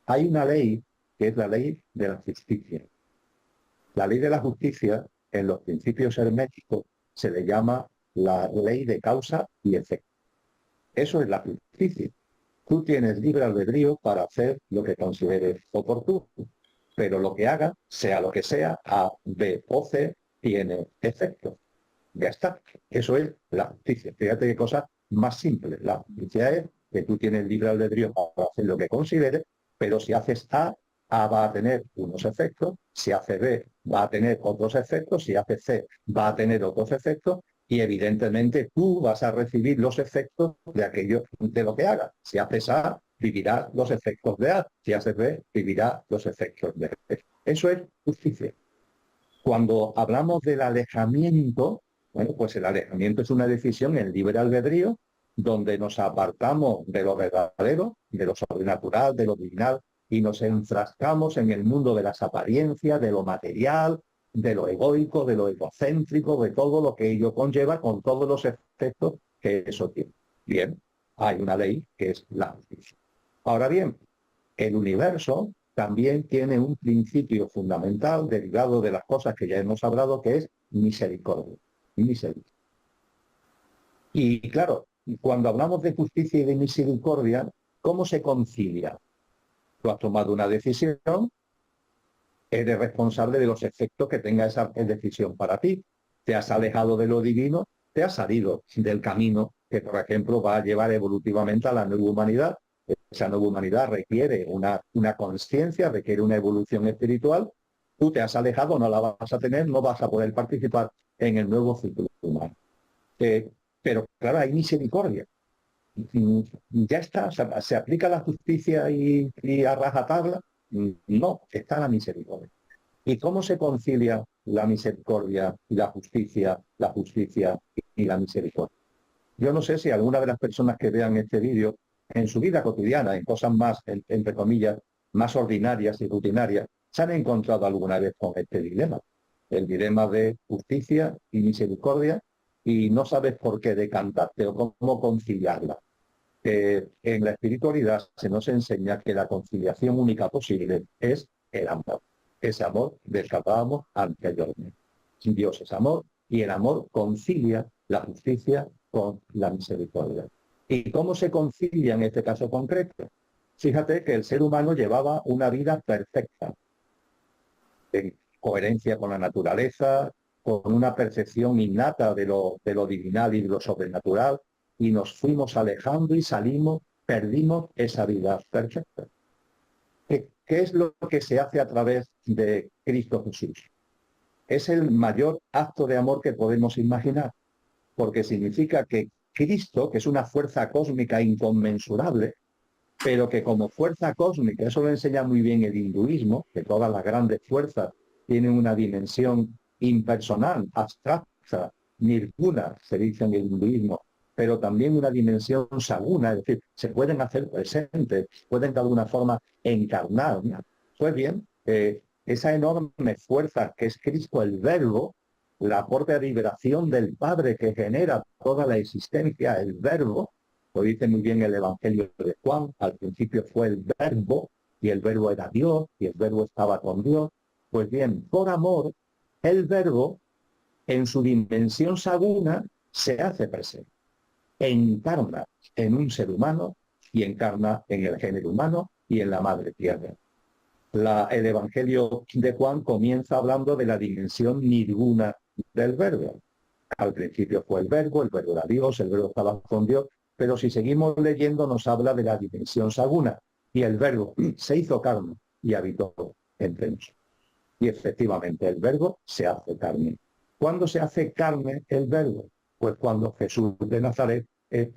Hay una ley que es la ley de la justicia. La ley de la justicia, en los principios herméticos, se le llama la ley de causa y efecto. Eso es la justicia. Tú tienes libre albedrío para hacer lo que consideres oportuno, pero lo que haga, sea lo que sea, A, B o C, tiene efecto. Ya está. Eso es la justicia. Fíjate qué cosa más simple. La justicia es que tú tienes libre albedrío para hacer lo que consideres, pero si haces A, A va a tener unos efectos, si hace B va a tener otros efectos, si hace C va a tener otros efectos, y evidentemente tú vas a recibir los efectos de aquello, de lo que hagas. Si haces A, vivirás los efectos de A, si haces B, vivirá los efectos de B. Eso es justicia. Cuando hablamos del alejamiento, bueno, pues el alejamiento es una decisión en libre albedrío, donde nos apartamos de lo verdadero, de lo sobrenatural, de lo divinal, y nos enfrascamos en el mundo de las apariencias, de lo material, de lo egoico, de lo egocéntrico, de todo lo que ello conlleva, con todos los efectos que eso tiene. Bien, hay una ley que es la justicia. Ahora bien, el universo también tiene un principio fundamental derivado de las cosas que ya hemos hablado, que es misericordia. Misericordia. Y claro, cuando hablamos de justicia y de misericordia, ¿cómo se concilia? Tú has tomado una decisión, eres responsable de los efectos que tenga esa decisión para ti. Te has alejado de lo divino, te has salido del camino que, por ejemplo, va a llevar evolutivamente a la nueva humanidad. Esa nueva humanidad requiere una conciencia, requiere una evolución espiritual. Tú te has alejado, no la vas a tener, no vas a poder participar en el nuevo ciclo humano. Pero claro, hay misericordia. Ya está, se aplica la justicia y a rajatabla. No, está la misericordia. ¿Y cómo se concilia la misericordia y la justicia y la misericordia? Yo no sé si alguna de las personas que vean este vídeo en su vida cotidiana, en cosas más, entre comillas, más ordinarias y rutinarias, se han encontrado alguna vez con este dilema. El dilema de justicia y misericordia, y no sabes por qué decantarte o cómo conciliarla. En la espiritualidad se nos enseña que la conciliación única posible es el amor. Ese amor del que hablábamos anteriormente. Dios es amor y el amor concilia la justicia con la misericordia. ¿Y cómo se concilia en este caso concreto? Fíjate que el ser humano llevaba una vida perfecta, en coherencia con la naturaleza, con una percepción innata de lo divinal y de lo sobrenatural, y nos fuimos alejando y salimos, perdimos esa vida perfecta. ¿Qué es lo que se hace a través de Cristo Jesús? Es el mayor acto de amor que podemos imaginar, porque significa que Cristo, que es una fuerza cósmica inconmensurable, pero que como fuerza cósmica, eso lo enseña muy bien el hinduismo, que todas las grandes fuerzas tienen una dimensión impersonal, abstracta, nirguna, se dice en el hinduismo, pero también una dimensión saguna, es decir, se pueden hacer presentes, pueden de alguna forma encarnar, ¿no? Pues bien, esa enorme fuerza que es Cristo el Verbo, la propia liberación del Padre que genera toda la existencia, el Verbo, lo dice muy bien el Evangelio de Juan, al principio fue el Verbo, y el Verbo era Dios, y el Verbo estaba con Dios. Pues bien, por amor, el Verbo, en su dimensión saguna, se hace presente. Encarna en un ser humano y encarna en el género humano y en la madre tierra. El Evangelio de Juan comienza hablando de la dimensión nirguna del Verbo. Al principio fue el Verbo era Dios, el Verbo estaba con Dios, pero si seguimos leyendo nos habla de la dimensión saguna, y el Verbo se hizo carne y habitó entre nosotros. Y efectivamente el Verbo se hace carne. ¿Cuándo se hace carne el Verbo? Pues cuando Jesús de Nazaret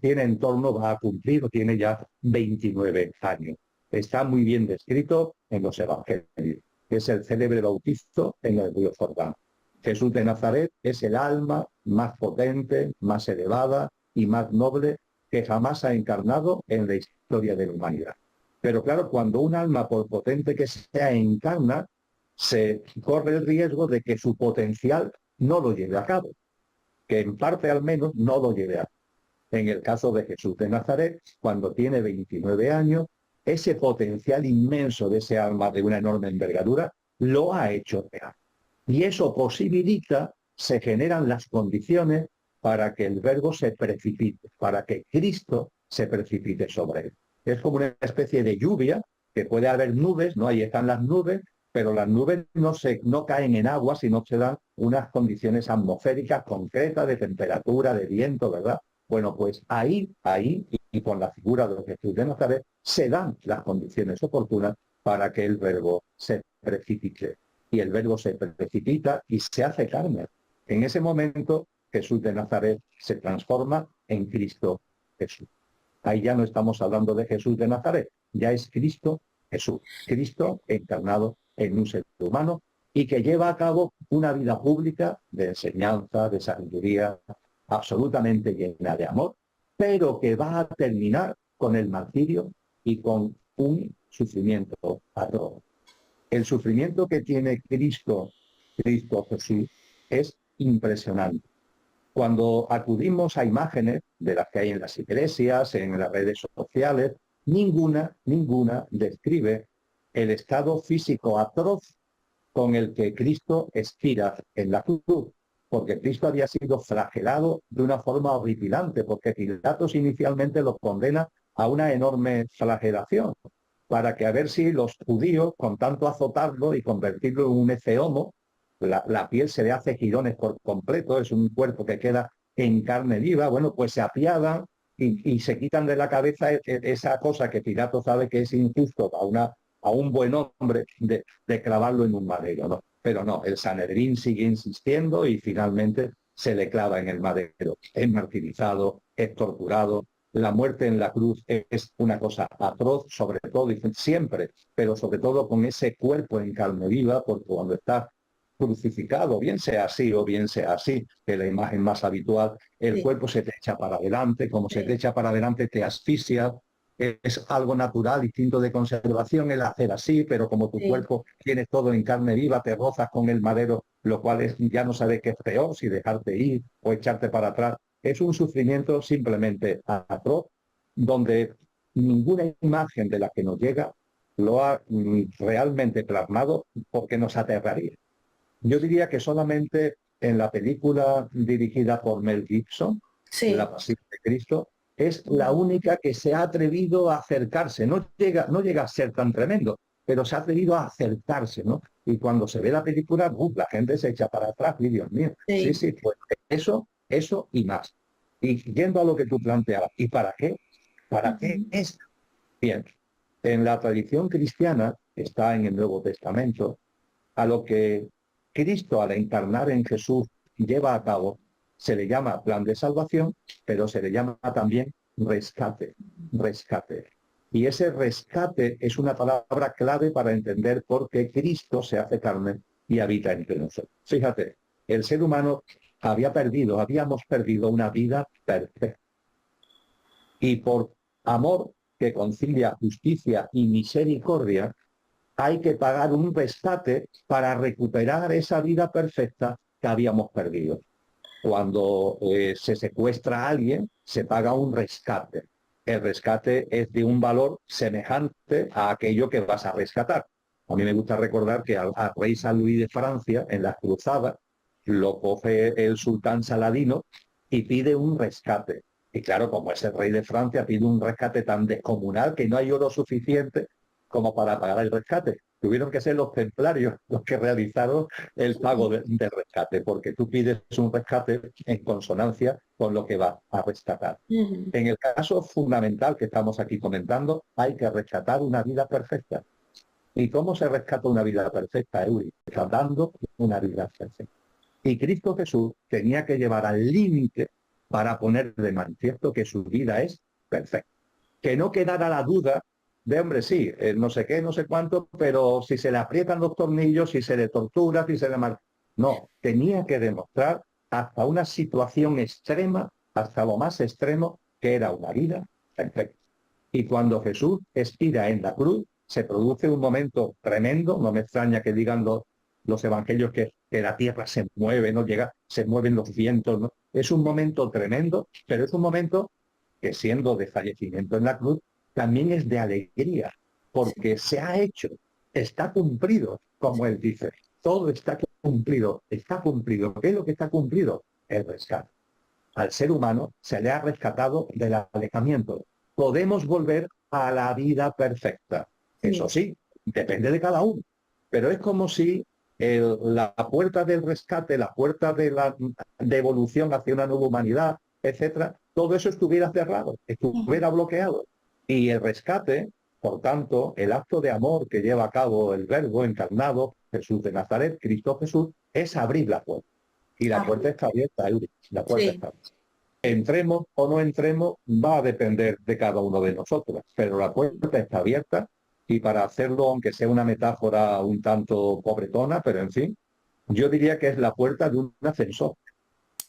tiene en torno, va a cumplir, o tiene ya 29 años. Está muy bien descrito en los evangelios. Es el célebre bautizo en el río Jordán. Jesús de Nazaret es el alma más potente, más elevada y más noble que jamás ha encarnado en la historia de la humanidad. Pero claro, cuando un alma, por potente que sea, encarna, se corre el riesgo de que su potencial no lo lleve a cabo, que en parte al menos no lo lleve a cabo. En el caso de Jesús de Nazaret, cuando tiene 29 años, ese potencial inmenso de ese alma de una enorme envergadura lo ha hecho real. Y eso posibilita, se generan las condiciones para que el Verbo se precipite, para que Cristo se precipite sobre él. Es como una especie de lluvia, que puede haber nubes, ¿no? Ahí están las nubes, pero las nubes no caen en agua, sino se dan unas condiciones atmosféricas concretas de temperatura, de viento, ¿verdad? Bueno, pues ahí, y con la figura de Jesús de Nazaret, se dan las condiciones oportunas para que el Verbo se precipite. Y el Verbo se precipita y se hace carne. En ese momento, Jesús de Nazaret se transforma en Cristo Jesús. Ahí ya no estamos hablando de Jesús de Nazaret, ya es Cristo Jesús. Cristo encarnado en un ser humano y que lleva a cabo una vida pública de enseñanza, de sabiduría, absolutamente llena de amor, pero que va a terminar con el martirio y con un sufrimiento atroz. El sufrimiento que tiene Cristo Jesús, es impresionante. Cuando acudimos a imágenes de las que hay en las iglesias, en las redes sociales, ninguna describe el estado físico atroz con el que Cristo expira en la cruz, porque Cristo había sido flagelado de una forma horripilante, porque Pilatos inicialmente lo condena a una enorme flagelación, para que a ver si los judíos, con tanto azotarlo y convertirlo en un eceomo, la piel se le hace girones por completo, es un cuerpo que queda en carne viva, bueno, pues se apiadan y se quitan de la cabeza esa cosa que Pilato sabe que es injusto a un buen hombre de clavarlo en un madero, ¿no? Pero no, el Sanedrín sigue insistiendo y finalmente se le clava en el madero. Es martirizado, es torturado. La muerte en la cruz es una cosa atroz, sobre todo, dicen siempre, pero sobre todo con ese cuerpo en carne viva, porque cuando está crucificado, bien sea así o bien sea así, que la imagen más habitual, el cuerpo se te echa para adelante, como se te echa para adelante te asfixia, es algo natural, instinto de conservación el hacer así, pero como tu cuerpo tiene todo en carne viva, te rozas con el madero, lo cual ya no sabes qué es peor, si dejarte ir o echarte para atrás. Es un sufrimiento simplemente atroz, donde ninguna imagen de la que nos llega lo ha realmente plasmado, porque nos aterraría. Yo diría que solamente en la película dirigida por Mel Gibson, Sí. La Pasión de Cristo, es la única que se ha atrevido a acercarse. No llega a ser tan tremendo, pero se ha atrevido a acercarse, ¿no? Y cuando se ve la película, la gente se echa para atrás, y Dios mío. Sí, Sí. sí, pues eso y más. Y yendo a lo que tú planteabas, ¿y para qué? ¿Para qué Ujú. es? Bien, en la tradición cristiana, está en el Nuevo Testamento, a lo que Cristo al encarnar en Jesús lleva a cabo, se le llama plan de salvación, pero se le llama también rescate, rescate. Y ese rescate es una palabra clave para entender por qué Cristo se hace carne y habita entre nosotros. Fíjate, el ser humano habíamos perdido una vida perfecta. Y por amor que concilia justicia y misericordia, hay que pagar un rescate para recuperar esa vida perfecta que habíamos perdido. Cuando se secuestra a alguien, se paga un rescate. El rescate es de un valor semejante a aquello que vas a rescatar. A mí me gusta recordar que al rey San Luis de Francia, en las cruzadas, lo coge el sultán Saladino y pide un rescate. Y claro, como es el rey de Francia, pide un rescate tan descomunal que no hay oro suficiente como para pagar el rescate. Tuvieron que ser los templarios los que realizaron el pago de rescate, porque tú pides un rescate en consonancia con lo que vas a rescatar. Ujú. En el caso fundamental que estamos aquí comentando, hay que rescatar una vida perfecta. ¿Y cómo se rescata una vida perfecta, Euri? Rescatando una vida perfecta. Y Cristo Jesús tenía que llevar al límite para poner de manifiesto que su vida es perfecta. Que no quedara la duda de, hombre, sí, no sé qué, no sé cuánto, pero si se le aprietan los tornillos, si se le tortura, si se le mal. No, tenía que demostrar hasta una situación extrema, hasta lo más extremo, que era una vida perfecta. Y cuando Jesús expira en la cruz, se produce un momento tremendo. No me extraña que digan los evangelios que la tierra se mueve, no llega, se mueven los vientos, ¿no? Es un momento tremendo, pero es un momento que, siendo de fallecimiento en la cruz, también es de alegría, porque se ha hecho, está cumplido, como él dice. Todo está cumplido, está cumplido. ¿Qué es lo que está cumplido? El rescate. Al ser humano se le ha rescatado del alejamiento. Podemos volver a la vida perfecta. Eso Sí. sí, depende de cada uno. Pero es como si la puerta del rescate, la puerta de la evolución hacia una nueva humanidad, etcétera, todo eso estuviera cerrado, Ujú. estuviera bloqueado. Y el rescate, por tanto, el acto de amor que lleva a cabo el Verbo encarnado, Jesús de Nazaret, Cristo Jesús, es abrir la puerta. Y la Ah, puerta está abierta, Euri. La puerta sí. está abierta. Entremos o no entremos va a depender de cada uno de nosotros, pero la puerta está abierta y para hacerlo, aunque sea una metáfora un tanto pobretona, pero en fin, yo diría que es la puerta de un ascensor.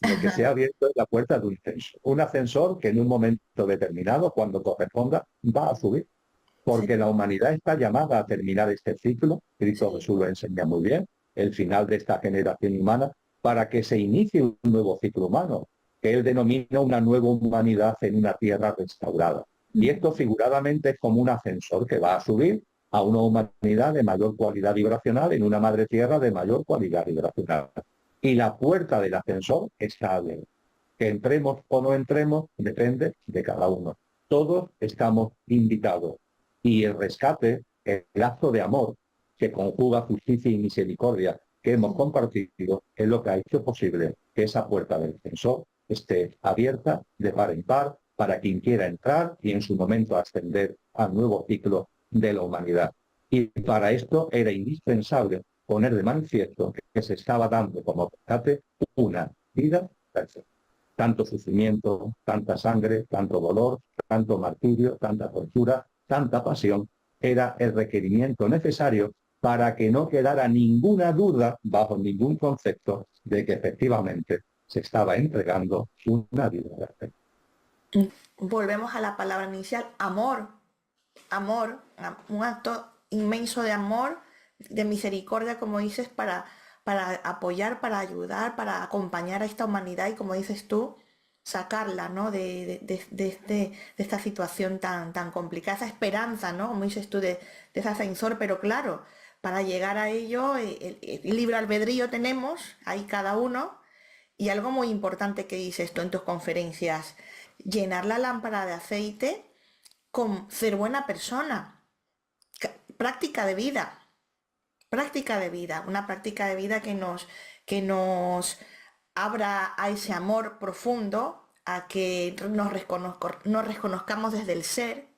Lo que se ha abierto es la puerta de un ascensor que en un momento determinado, cuando corresponda, va a subir, Sí, porque la humanidad está llamada a terminar este ciclo. Cristo sí. Jesús lo enseña muy bien, el final de esta generación humana, para que se inicie un nuevo ciclo humano, que él denomina una nueva humanidad en una tierra restaurada. Y Ujú. esto figuradamente es como un ascensor que va a subir a una humanidad de mayor cualidad vibracional en una madre tierra de mayor cualidad vibracional. Y la puerta del ascensor está abierta. Que entremos o no entremos depende de cada uno. Todos estamos invitados. Y el rescate, el acto de amor que conjuga justicia y misericordia que hemos compartido, es lo que ha hecho posible que esa puerta del ascensor esté abierta de par en par para quien quiera entrar y en su momento ascender al nuevo ciclo de la humanidad. Y para esto era indispensable poner de manifiesto que se estaba dando como rescate una vida perfecta. Tanto sufrimiento, tanta sangre, tanto dolor, tanto martirio, tanta tortura, tanta pasión, era el requerimiento necesario para que no quedara ninguna duda bajo ningún concepto de que efectivamente se estaba entregando una vida perfecta. Volvemos a la palabra inicial, amor. Amor, un acto inmenso de amor, de misericordia, como dices, para apoyar, para ayudar, para acompañar a esta humanidad y, como dices tú, sacarla, ¿no? De esta situación tan complicada, esa esperanza, ¿no? Como dices tú, de ese ascensor, pero claro, para llegar a ello, el libre albedrío tenemos, ahí cada uno, y algo muy importante que dices tú en tus conferencias, llenar la lámpara de aceite con ser buena persona. Práctica de vida, práctica de vida, una práctica de vida que nos abra a ese amor profundo, a que nos reconozcamos desde el ser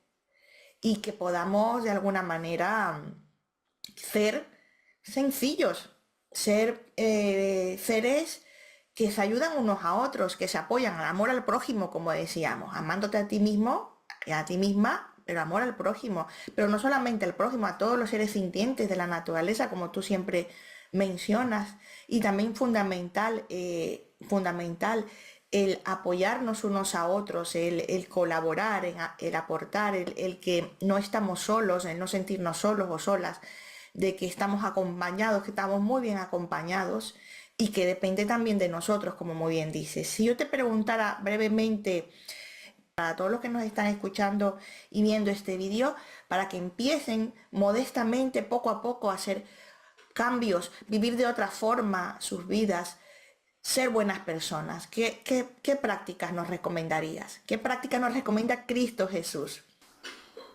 y que podamos de alguna manera ser sencillos, ser seres que se ayudan unos a otros, que se apoyan al amor al prójimo, como decíamos, amándote a ti mismo, a ti misma, pero amor al prójimo, pero no solamente al prójimo, a todos los seres sintientes de la naturaleza, como tú siempre mencionas, y también fundamental el apoyarnos unos a otros, el colaborar, el aportar, el que no estamos solos, el no sentirnos solos o solas, de que estamos acompañados, que estamos muy bien acompañados y que depende también de nosotros, como muy bien dices. Si yo te preguntara brevemente para todos los que nos están escuchando y viendo este vídeo, para que empiecen modestamente, poco a poco, a hacer cambios, vivir de otra forma sus vidas, ser buenas personas, ¿qué prácticas nos recomendarías? ¿Qué prácticas nos recomienda Cristo Jesús?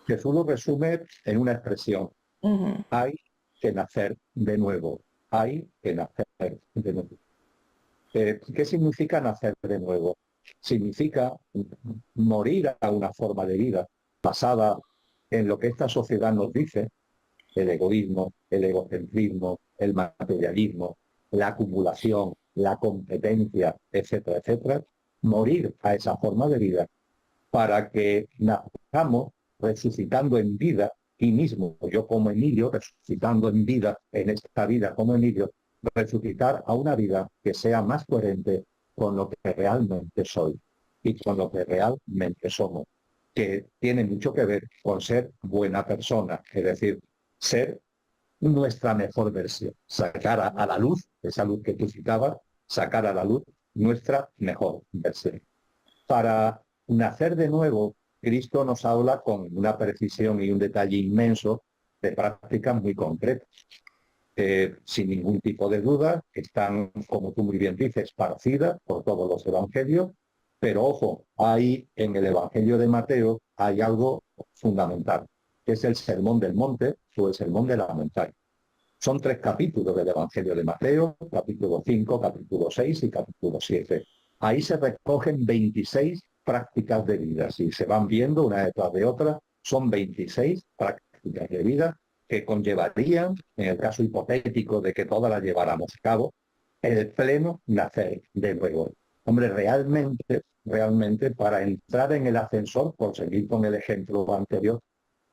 Jesús lo resume en una expresión: Ujú. hay que nacer de nuevo, hay que nacer de nuevo. ¿Qué significa nacer de nuevo? Significa morir a una forma de vida basada en lo que esta sociedad nos dice: el egoísmo, el egocentrismo, el materialismo, la acumulación, la competencia, etcétera, etcétera. Morir a esa forma de vida para que nazcamos resucitando en vida y mismo, yo como Emilio, resucitando en vida, en esta vida como Emilio, resucitar a una vida que sea más coherente con lo que realmente soy y con lo que realmente somos, que tiene mucho que ver con ser buena persona, es decir, ser nuestra mejor versión, sacar a la luz, esa luz que tú citabas, sacar a la luz nuestra mejor versión. Para nacer de nuevo, Cristo nos habla con una precisión y un detalle inmenso de prácticas muy concretas. Sin ningún tipo de duda, están, como tú muy bien dices, esparcidas por todos los evangelios, pero ojo, hay en el Evangelio de Mateo hay algo fundamental, que es el Sermón del Monte o el Sermón de la Montaña. Son 3 capítulos del Evangelio de Mateo: capítulo 5, capítulo 6 y capítulo 7. Ahí se recogen 26 prácticas de vida. Si se van viendo una detrás de otra, son 26 prácticas de vida que conllevarían, en el caso hipotético de que todas las lleváramos a cabo, el pleno nacer de nuevo. Hombre, realmente, para entrar en el ascensor, por seguir con el ejemplo anterior,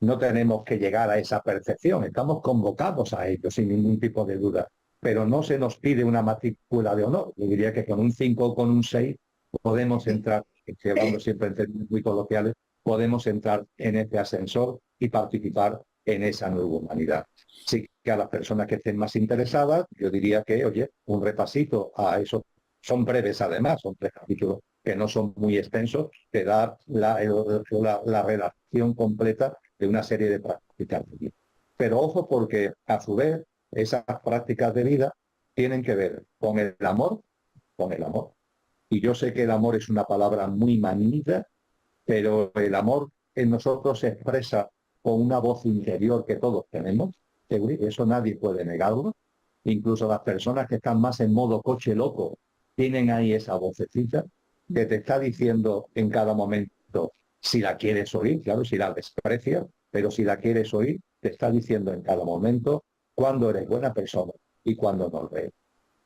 no tenemos que llegar a esa percepción, estamos convocados a ello sin ningún tipo de duda, pero no se nos pide una matrícula de honor. Yo diría que con un 5 o con un 6 podemos entrar, hablando siempre en términos muy coloquiales, podemos entrar en este ascensor y participar en esa nueva humanidad. Sí que a las personas que estén más interesadas, yo diría que, oye, un repasito a eso, son breves además, son 3 capítulos que no son muy extensos, que da la relación completa de una serie de prácticas de vida. Pero ojo, porque a su vez esas prácticas de vida tienen que ver con el amor, con el amor. Y yo sé que el amor es una palabra muy manida, pero el amor en nosotros se expresa con una voz interior que todos tenemos, eso nadie puede negarlo. Incluso las personas que están más en modo coche loco tienen ahí esa vocecita que te está diciendo en cada momento, si la quieres oír, claro, si la desprecias, pero si la quieres oír, te está diciendo en cada momento cuándo eres buena persona y cuándo no lo eres.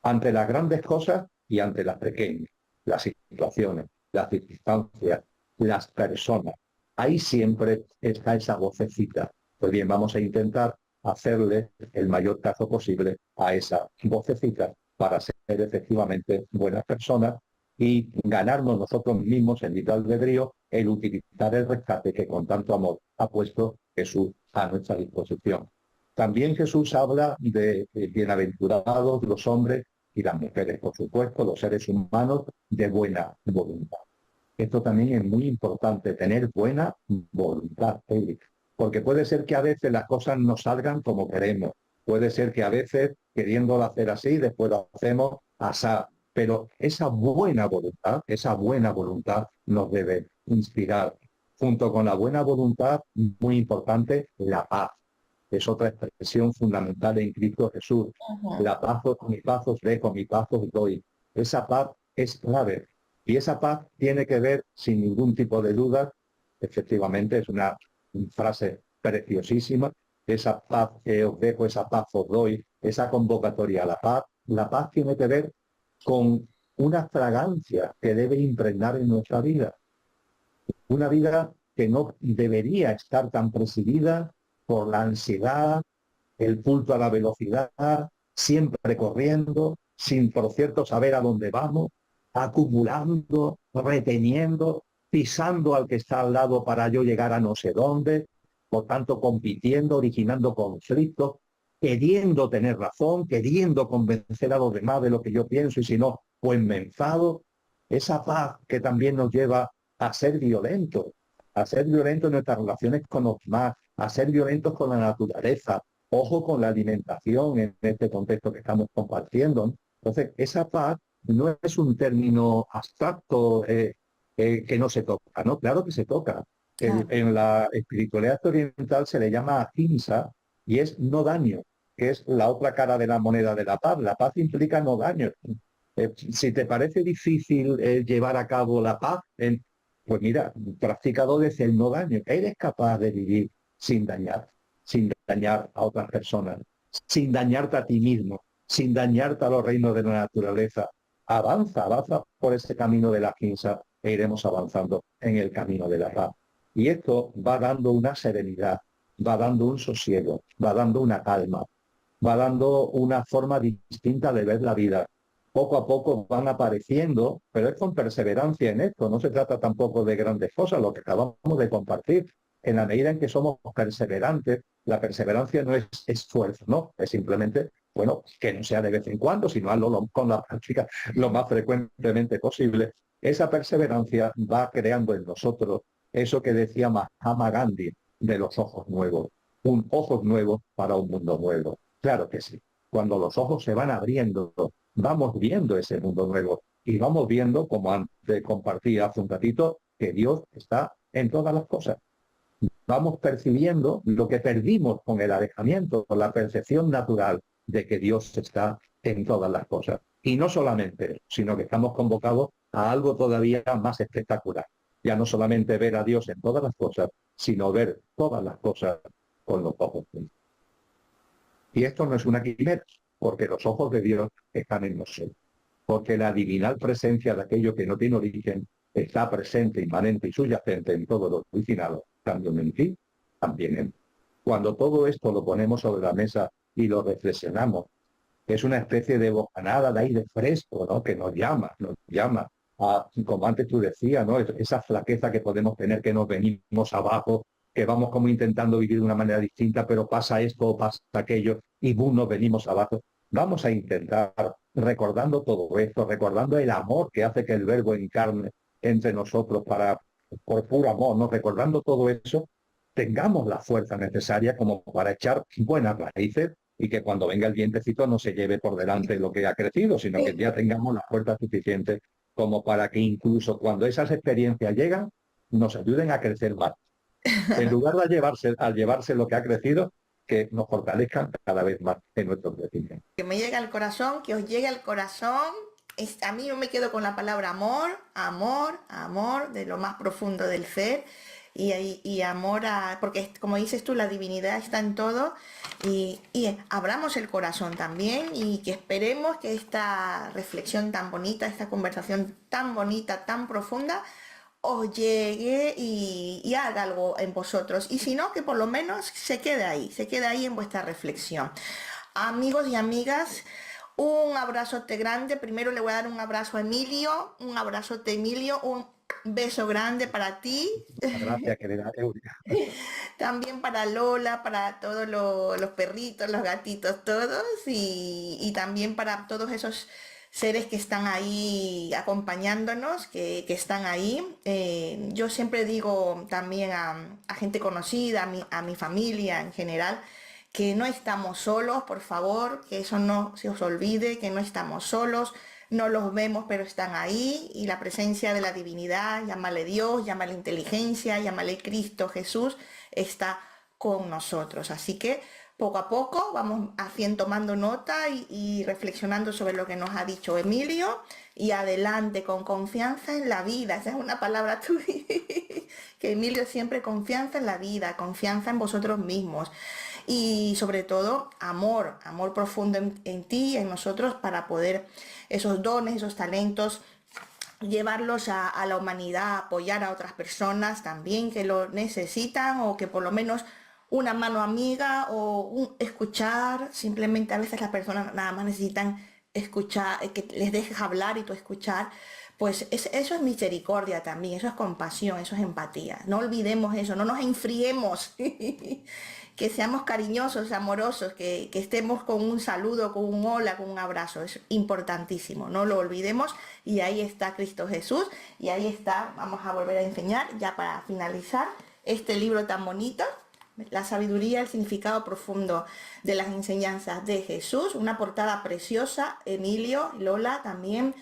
Ante las grandes cosas y ante las pequeñas, las situaciones, las circunstancias, las personas. Ahí siempre está esa vocecita. Pues bien, vamos a intentar hacerle el mayor caso posible a esa vocecita para ser efectivamente buenas personas y ganarnos nosotros mismos en libre albedrío el utilizar el rescate que con tanto amor ha puesto Jesús a nuestra disposición. También Jesús habla de bienaventurados los hombres y las mujeres, por supuesto, los seres humanos de buena voluntad. Esto también es muy importante, tener buena voluntad, porque puede ser que a veces las cosas no salgan como queremos, puede ser que a veces, queriéndolo hacer así, después lo hacemos asá. pero esa buena voluntad nos debe inspirar. Junto con la buena voluntad, muy importante, la paz. Es otra expresión fundamental en Cristo Jesús. Ujú. La paz, mi paz os dejo, mi paz os doy. Esa paz es clave. Y esa paz tiene que ver, sin ningún tipo de duda, efectivamente, es una frase preciosísima, esa paz que os dejo, esa paz os doy, esa convocatoria a la paz tiene que ver con una fragancia que debe impregnar en nuestra vida. Una vida que no debería estar tan presidida por la ansiedad, el culto a la velocidad, siempre corriendo, sin por cierto saber a dónde vamos, acumulando, reteniendo, pisando al que está al lado para yo llegar a no sé dónde, por tanto compitiendo, originando conflictos, queriendo tener razón, queriendo convencer a los demás de lo que yo pienso y si no, pues me enfado. Esa paz que también nos lleva a ser violentos en nuestras relaciones con los demás, a ser violentos con la naturaleza, ojo con la alimentación en este contexto que estamos compartiendo. Entonces, esa paz no es un término abstracto que no se toca, ¿no? Claro que se toca. Claro, En la espiritualidad oriental se le llama ahimsa y es no daño, que es la otra cara de la moneda de la paz. La paz implica no daño. Si te parece difícil llevar a cabo la paz, pues mira, practica desde el no daño. Eres capaz de vivir sin dañar a otras personas, sin dañarte a ti mismo, sin dañarte a los reinos de la naturaleza. Avanza, avanza por ese camino de la quinza e iremos avanzando en el camino de la paz. Y esto va dando una serenidad, va dando un sosiego, va dando una calma, va dando una forma distinta de ver la vida. Poco a poco van apareciendo, pero es con perseverancia en esto. No se trata tampoco de grandes cosas, lo que acabamos de compartir. En la medida en que somos perseverantes, la perseverancia no es esfuerzo, ¿no? Es simplemente, bueno, que no sea de vez en cuando, sino hazlo con la práctica lo más frecuentemente posible. Esa perseverancia va creando en nosotros eso que decía Mahatma Gandhi de los ojos nuevos. Un ojos nuevos para un mundo nuevo. Claro que sí. Cuando los ojos se van abriendo, vamos viendo ese mundo nuevo y vamos viendo, como antes compartí hace un ratito, que Dios está en todas las cosas. Vamos percibiendo lo que perdimos con el alejamiento, con la percepción natural de que Dios está en todas las cosas. Y no solamente, sino que estamos convocados a algo todavía más espectacular. Ya no solamente ver a Dios en todas las cosas, sino ver todas las cosas con los ojos de Dios. Y esto no es una quimera, porque los ojos de Dios están en nosotros. Porque la divinal presencia de aquello que no tiene origen está presente, inmanente y subyacente en todo lo originado, también en ti, también en mí. Cuando todo esto lo ponemos sobre la mesa y lo reflexionamos, es una especie de bocanada de aire fresco, ¿no? Que nos llama a, como antes tú decías, ¿no? Esa flaqueza que podemos tener, que nos venimos abajo, que vamos como intentando vivir de una manera distinta, pero pasa esto o pasa aquello y ¡bum! Nos venimos abajo. Vamos a intentar, recordando todo esto, recordando el amor que hace que el verbo encarne entre nosotros por puro amor, ¿no? Recordando todo eso, tengamos la fuerza necesaria como para echar buenas raíces y que cuando venga el vientecito no se lleve por delante lo que ha crecido, sino que sí. ya tengamos la fuerza suficiente como para que incluso cuando esas experiencias llegan, nos ayuden a crecer más. En lugar de llevarse lo que ha crecido, que nos fortalezcan cada vez más en nuestro crecimiento. Que me llegue al corazón, que os llegue al corazón. A mí yo me quedo con la palabra amor, amor, amor, de lo más profundo del ser. Y amor a, porque como dices tú, la divinidad está en todo y abramos el corazón también y que esperemos que esta reflexión tan bonita, esta conversación tan bonita, tan profunda, os llegue y haga algo en vosotros. Y si no, que por lo menos se quede ahí en vuestra reflexión. Amigos y amigas, un abrazote grande. Primero le voy a dar un abrazo a Emilio, un abrazote Emilio, un beso grande para ti, Muchas gracias, querida Euria. también para Lola, para todos los perritos, los gatitos, todos, y también para todos esos seres que están ahí acompañándonos, que están ahí. Yo siempre digo también a gente conocida, a mi familia en general, que no estamos solos, por favor, que eso no se os olvide, que no estamos solos, no los vemos, pero están ahí, y la presencia de la divinidad, llámale Dios, llámale inteligencia, llámale Cristo Jesús, está con nosotros. Así que poco a poco vamos haciendo, tomando nota y reflexionando sobre lo que nos ha dicho Emilio, y adelante con confianza en la vida. Esa es una palabra tuya, que Emilio siempre: confianza en la vida, confianza en vosotros mismos, y sobre todo amor, amor profundo en ti, en nosotros, para poder esos dones, esos talentos, llevarlos a la humanidad, apoyar a otras personas también que lo necesitan, o que por lo menos una mano amiga o escuchar. Simplemente a veces las personas nada más necesitan escuchar, que les dejes hablar y tú escuchar. Pues eso es misericordia también, eso es compasión, eso es empatía. No olvidemos eso, no nos enfriemos, que seamos cariñosos, amorosos, que estemos con un saludo, con un hola, con un abrazo. Es importantísimo, no lo olvidemos. Y ahí está Cristo Jesús, y ahí está, vamos a volver a enseñar ya para finalizar este libro tan bonito: La sabiduría, el significado profundo de las enseñanzas de Jesús. Una portada preciosa, Emilio, Lola también.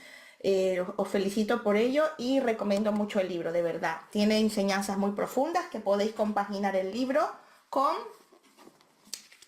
Os felicito por ello y recomiendo mucho el libro, de verdad. Tiene enseñanzas muy profundas que podéis compaginar el libro con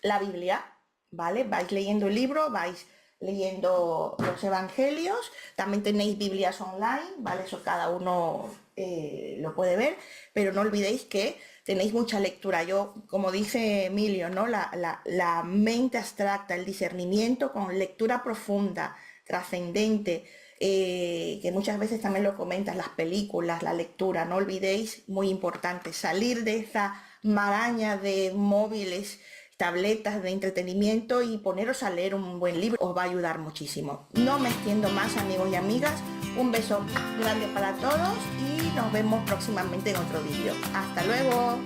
la Biblia, ¿vale? Vais leyendo el libro, vais leyendo los evangelios, también tenéis Biblias online, ¿vale? Eso cada uno lo puede ver, pero no olvidéis que tenéis mucha lectura. Yo, como dice Emilio, ¿no? La mente abstracta, el discernimiento con lectura profunda, trascendente, que muchas veces también lo comentas, las películas, la lectura. No olvidéis, muy importante, salir de esa maraña de móviles, tabletas de entretenimiento, y poneros a leer un buen libro. Os va a ayudar muchísimo. No me extiendo más, amigos y amigas. Un beso grande para todos y nos vemos próximamente en otro vídeo. Hasta luego.